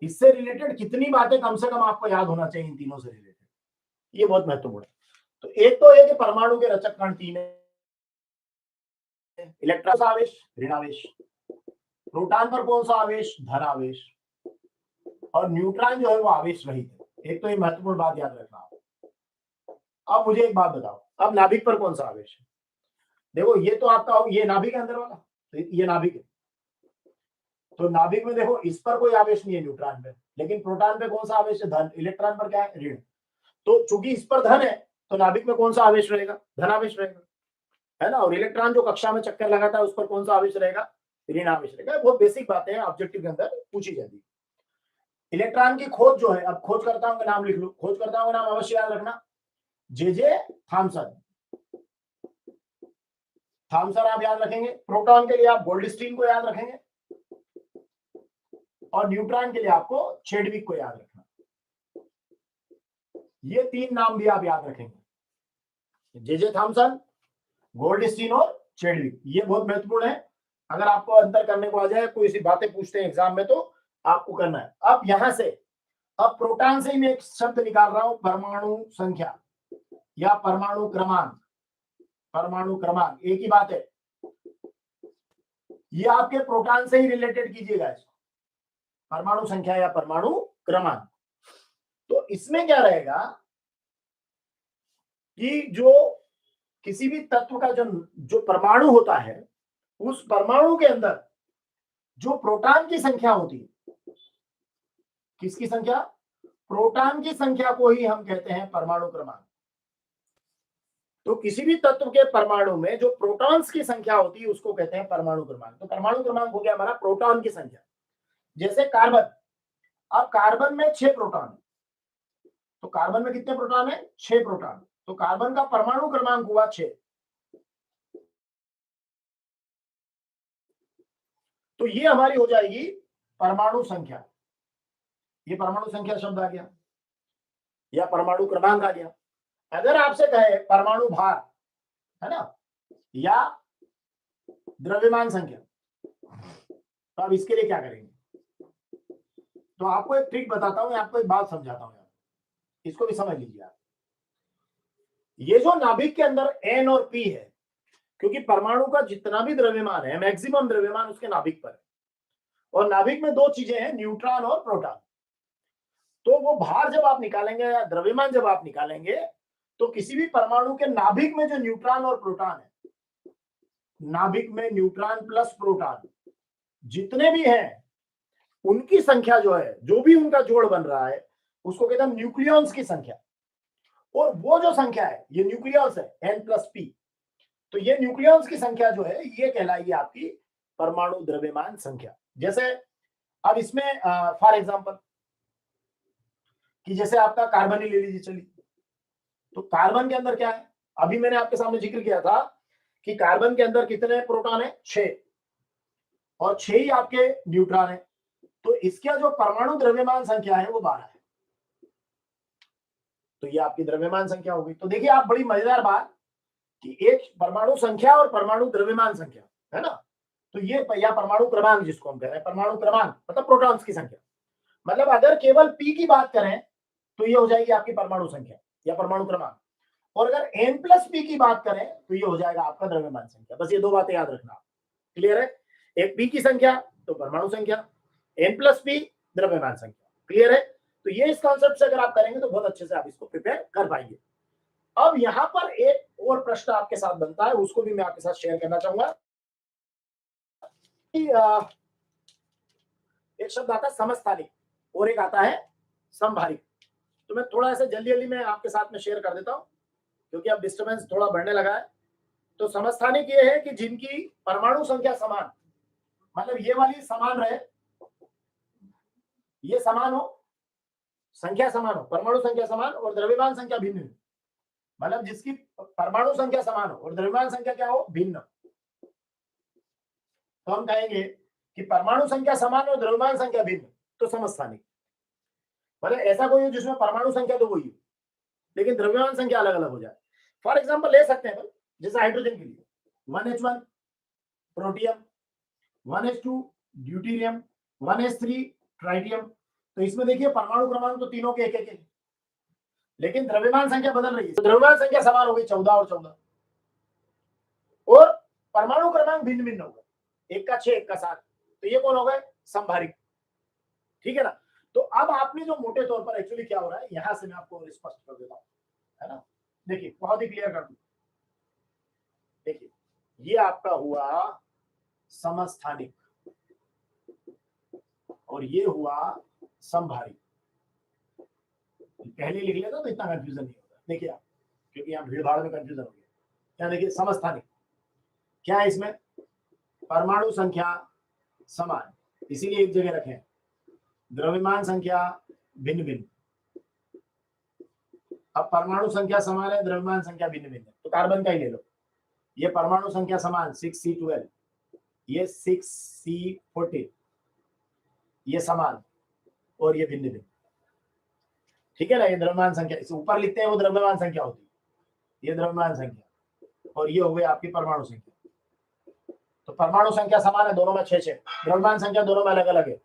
इससे रिलेटेड कितनी बातें कम से कम आपको याद होना चाहिए इन तीनों से रिलेटेड, ये बहुत महत्वपूर्ण है। तो एक तो है कि परमाणु के रचक कण 3 है, इलेक्ट्रॉन सा आवेश, ऋण आवेश, प्रोटॉन पर कौन सा आवेश, धन आवेश, और न्यूट्रॉन जो है वो आवेश रहित है। एक तो ये महत्वपूर्ण बात याद रखना। अब मुझे एक बात बताओ, अब नाभिक पर कौन सा आवेश है? देखो ये तो आपका, ये नाभिक है अंदर वाला, तो ये नाभिक है। तो नाभिक में देखो इस पर कोई आवेश नहीं है न्यूट्रॉन पे, लेकिन प्रोटॉन पे कौन सा आवेश है, धन। इलेक्ट्रॉन पर क्या है, ऋण। तो चूंकि इस पर धन है तो नाभिक में कौन सा आवेश रहेगा, धन आवेश रहेगा, है ना। और इलेक्ट्रॉन जो कक्षा में चक्कर लगाता है उस पर कौन सा आवेश रहेगा, ऋण आवेश रहेगा। बहुत बेसिक बातें हैं, ऑब्जेक्टिव के अंदर पूछी जाती है। इलेक्ट्रॉन की खोज जो है, अब खोजकर्ताओं का नाम लिख लो, खोजकर्ताओं का नाम अवश्य याद रखना। जे थॉमसन, थॉमसन आप याद रखेंगे। प्रोटॉन के लिए आप गोल्डस्टीन को याद रखेंगे, और न्यूट्रॉन के लिए आपको चैडविक को याद रखना। ये 3 नाम भी आप याद रखेंगे, जे थॉमसन, गोल्डस्टीन और चैडविक। ये बहुत महत्वपूर्ण है। अगर आपको अंतर करने को आ जाए, कोई सी बातें पूछते हैं एग्जाम में, तो आपको करना है। अब यहां से, अब प्रोटॉन से ही मैं एक शब्द निकाल रहा हूं, परमाणु संख्या या परमाणु क्रमांक। परमाणु क्रमांक एक ही बात है, ये आपके प्रोटॉन से ही रिलेटेड कीजिएगा इसको, परमाणु संख्या या परमाणु क्रमांक। तो इसमें क्या रहेगा कि जो किसी भी तत्व का जो परमाणु होता है, उस परमाणु के अंदर जो प्रोटॉन की संख्या होती है, किसकी संख्या, प्रोटॉन की संख्या को ही हम कहते हैं परमाणु क्रमांक। तो किसी भी तत्व के परमाणु में जो प्रोटॉन्स की संख्या होती है उसको कहते हैं परमाणु क्रमांक। तो परमाणु क्रमांक हो गया हमारा प्रोटॉन की संख्या। जैसे कार्बन, अब कार्बन में 6 प्रोटॉन है, तो कार्बन में कितने प्रोटॉन है? 6 प्रोटॉन। तो कार्बन का परमाणु क्रमांक हुआ 6। तो ये हमारी हो जाएगी परमाणु संख्या। ये परमाणु संख्या शब्द आ गया या परमाणु क्रमांक आ गया। अगर आपसे कहे परमाणु भार, है ना, या द्रव्यमान संख्या, तो आप इसके लिए क्या करेंगे? तो आपको एक ट्रिक बताता हूं, आपको एक बात समझाता हूं, इसको भी समझ लीजिए आप। ये जो नाभिक के अंदर N और P है, क्योंकि परमाणु का जितना भी द्रव्यमान है, मैक्सिमम द्रव्यमान उसके नाभिक पर है, और नाभिक में दो चीजें हैं, न्यूट्रॉन और प्रोटॉन। तो वो भार जब आप निकालेंगे या द्रव्यमान जब आप निकालेंगे, तो किसी भी परमाणु के नाभिक में जो न्यूट्रॉन और प्रोटॉन है, नाभिक में न्यूट्रॉन प्लस प्रोटॉन जितने भी हैं, उनकी संख्या जो है, जो भी उनका जोड़ बन रहा है, उसको कहते हैं न्यूक्लियॉन्स की संख्या। और वो जो संख्या है, ये न्यूक्लियॉन्स है, N+P। तो ये न्यूक्लियॉन्स की संख्या जो है, ये कहलाएगी आपकी परमाणु द्रव्यमान संख्या। जैसे अब इसमें फॉर एग्जांपल कि जैसे आपका कार्बन ही ले लीजिए, चलिए। तो कार्बन के अंदर क्या है? अभी मैंने आपके सामने जिक्र किया था कि कार्बन के अंदर कितने प्रोटॉन है? 6, और 6 ही आपके न्यूट्रॉन है। तो इसका जो परमाणु द्रव्यमान संख्या है वो 12 है। तो ये आपकी द्रव्यमान संख्या होगी। तो देखिए आप, बड़ी मजेदार बात कि एक परमाणु संख्या और परमाणु द्रव्यमान संख्या, है ना। तो ये या परमाणु क्रमांक जिसको हम कह रहे हैं, परमाणु क्रमांक मतलब प्रोटॉन्स की संख्या। मतलब अगर केवल P की बात करें तो ये हो जाएगी आपकी परमाणु संख्या या परमाणु क्रमांक, और अगर N+P की बात करें तो ये हो जाएगा आपका द्रव्यमान संख्या। बस ये दो बातें याद रखना। क्लियर है? एक P की संख्या तो परमाणु संख्या, N+P द्रव्यमान संख्या। क्लियर है? तो ये इस कॉन्सेप्ट से अगर आप करेंगे तो बहुत अच्छे से आप इसको प्रिपेयर कर पाएंगे। अब यहां पर एक और प्रश्न आपके साथ बनता है, उसको भी मैं आपके साथ शेयर करना चाहूंगा। एक शब्द आता है समस्थानिक और एक आता है समभारिक। तो मैं थोड़ा ऐसे जल्दी जल्दी में आपके साथ में शेयर कर देता हूं, क्योंकि अब डिस्टर्बेंस थोड़ा बढ़ने लगा है। तो समस्थानिक ये है कि जिनकी परमाणु संख्या समान, मतलब ये वाली समान रहे, ये समान हो, संख्या समान हो, परमाणु संख्या समान और द्रव्यमान संख्या भिन्न। मतलब जिसकी परमाणु संख्या समान हो और द्रव्यमान संख्या क्या हो? भिन्न। तो हम कहेंगे कि परमाणु संख्या समान और द्रव्यमान संख्या भिन्न, तो समस्थानिक। मतलब ऐसा कोई हो जिसमें परमाणु संख्या तो वही हो, लेकिन द्रव्यमान संख्या अलग अलग हो जाए। फॉर एग्जाम्पल ले सकते हैं, जैसे हाइड्रोजन के लिए 1H1 protium, 1H2 deuterium, 1H3 tritium. तो इसमें देखिए परमाणु क्रमांक तो तीनों के एक एक है, लेकिन द्रव्यमान संख्या बदल रही है। तो द्रव्यमान संख्या समान हो गई 14 और 14, और परमाणु क्रमांक भिन्न भिन्न हो गए, एक का 6 एक का 7। तो ये कौन हो गए? समभारिक। ठीक है ना। तो अब आपने जो मोटे तौर पर एक्चुअली क्या हो रहा है, यहां से मैं आपको स्पष्ट कर देता हूं, है ना। देखिए बहुत ही क्लियर कर दूं। देखिए ये आपका हुआ समस्थानिक और ये हुआ समभारिक। पहले लिख लेता तो इतना कंफ्यूजन नहीं होता। देखिए आप, क्योंकि यहाँ भीड़ भाड़ में कंफ्यूजन हो गया। क्या देखिए समस्थानिक क्या है? इसमें परमाणु संख्या समान, इसीलिए एक जगह रखें। द्रव्यमान संख्या भिन्न भिन्न। अब परमाणु संख्या समान है, द्रव्यमान संख्या भिन्न भिन्न। तो कार्बन का ही ले लो, ये परमाणु संख्या समान 6C12, ये 6C14, ये समान और ये भिन्न भिन्न। ठीक है ना। ये द्रव्यमान संख्या, इसे ऊपर लिखते हैं वो द्रव्यमान संख्या होती है, ये द्रव्यमान संख्या, और ये हो गई आपकी परमाणु संख्या। तो परमाणु संख्या समान है दोनों में 6 6, द्रव्यमान संख्या दोनों में अलग अलग है।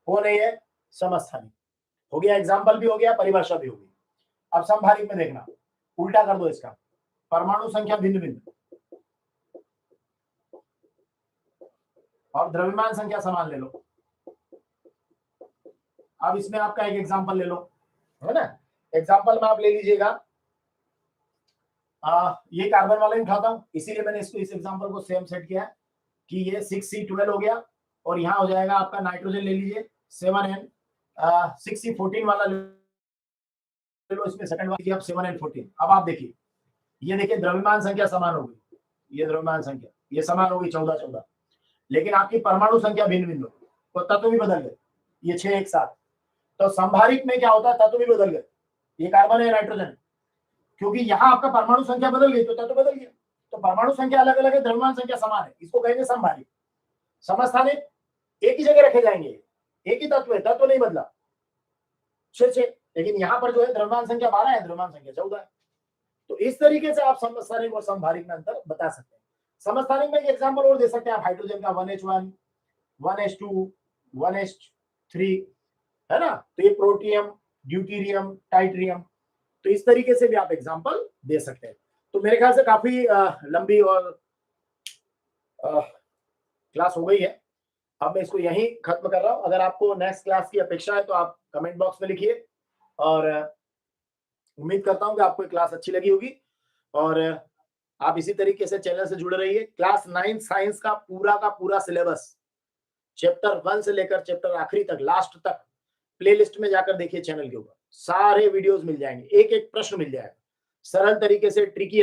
कौन है ये? समस्थानिक। हो गया, एग्जाम्पल भी हो गया, परिभाषा भी हो गई। अब समभारिक में देखना, उल्टा कर दो इसका, परमाणु संख्या भिन्न भिन्न और द्रव्यमान संख्या समान ले लो। अब इसमें आपका एक एग्जाम्पल ले लो, है ना। एग्जाम्पल में आप ले लीजिएगा, ये कार्बन वाला ही उठाता हूं, इसीलिए मैंने इसको, इस एग्जाम्पल को सेम सेट किया है कि ये 6C12 हो गया, और यहां हो जाएगा आपका नाइट्रोजन ले लीजिए 7N, 6C14 वाला ले लो, इसमें सेकंड वाला 7N14। अब आप देखिए ये देखिए द्रव्यमान संख्या समान हो गई, ये द्रव्यमान संख्या ये समान हो गई 14-14, लेकिन आपकी परमाणु संख्या भिन्न भिन्न हो गई, तो तत्व भी बदल गए, ये 6 एक साथ। तो संभारित में क्या होता है, तत्व भी बदल गए, ये कार्बन है नाइट्रोजन, क्योंकि यहाँ आपका परमाणु संख्या बदल गई तो तत्व बदल गया। तो परमाणु संख्या अलग अलग है, द्रव्यमान संख्या समान है, इसको कहेंगे संभारित। समस्थानिक एक ही जगह रखे जाएंगे, एक ही तत्व है, तत्व नहीं बदला 6, लेकिन यहाँ पर जो है द्रव्यमान संख्या 12 है, द्रव्यमान संख्या 14 है। तो इस तरीके से आप समस्थानिक और संभारित में अंतर बता सकते हैं। समस्थानिक में एक एग्जांपल और दे सकते हैं आप, हाइड्रोजन का 1h1, 1h2, 1h3, है ना, तो ये प्रोटियम, ड्यूटीरियम, टाइट्रियम, तो इस तरीके से भी आप एग्जांपल दे सकते हैं। तो मेरे ख्याल से काफी लंबी और क्लास हो गई है, अब मैं इसको यहीं खत्म कर रहा हूं। अगर आपको नेक्स्ट क्लास की अपेक्षा है तो आप कमेंट बॉक्स में लिखिए, और उम्मीद करता हूं कि आपको क्लास अच्छी लगी होगी, और आप इसी तरीके से चैनल से जुड़े रहिए। क्लास 9 साइंस का पूरा सिलेबस चैप्टर 1 से लेकर चैप्टर आखिरी तक, लास्ट तक, प्लेलिस्ट में जाकर देखिए चैनल के ऊपर, सारे वीडियोस मिल जाएंगे, एक एक प्रश्न मिल जाएगा, सरल तरीके से, ट्रिकी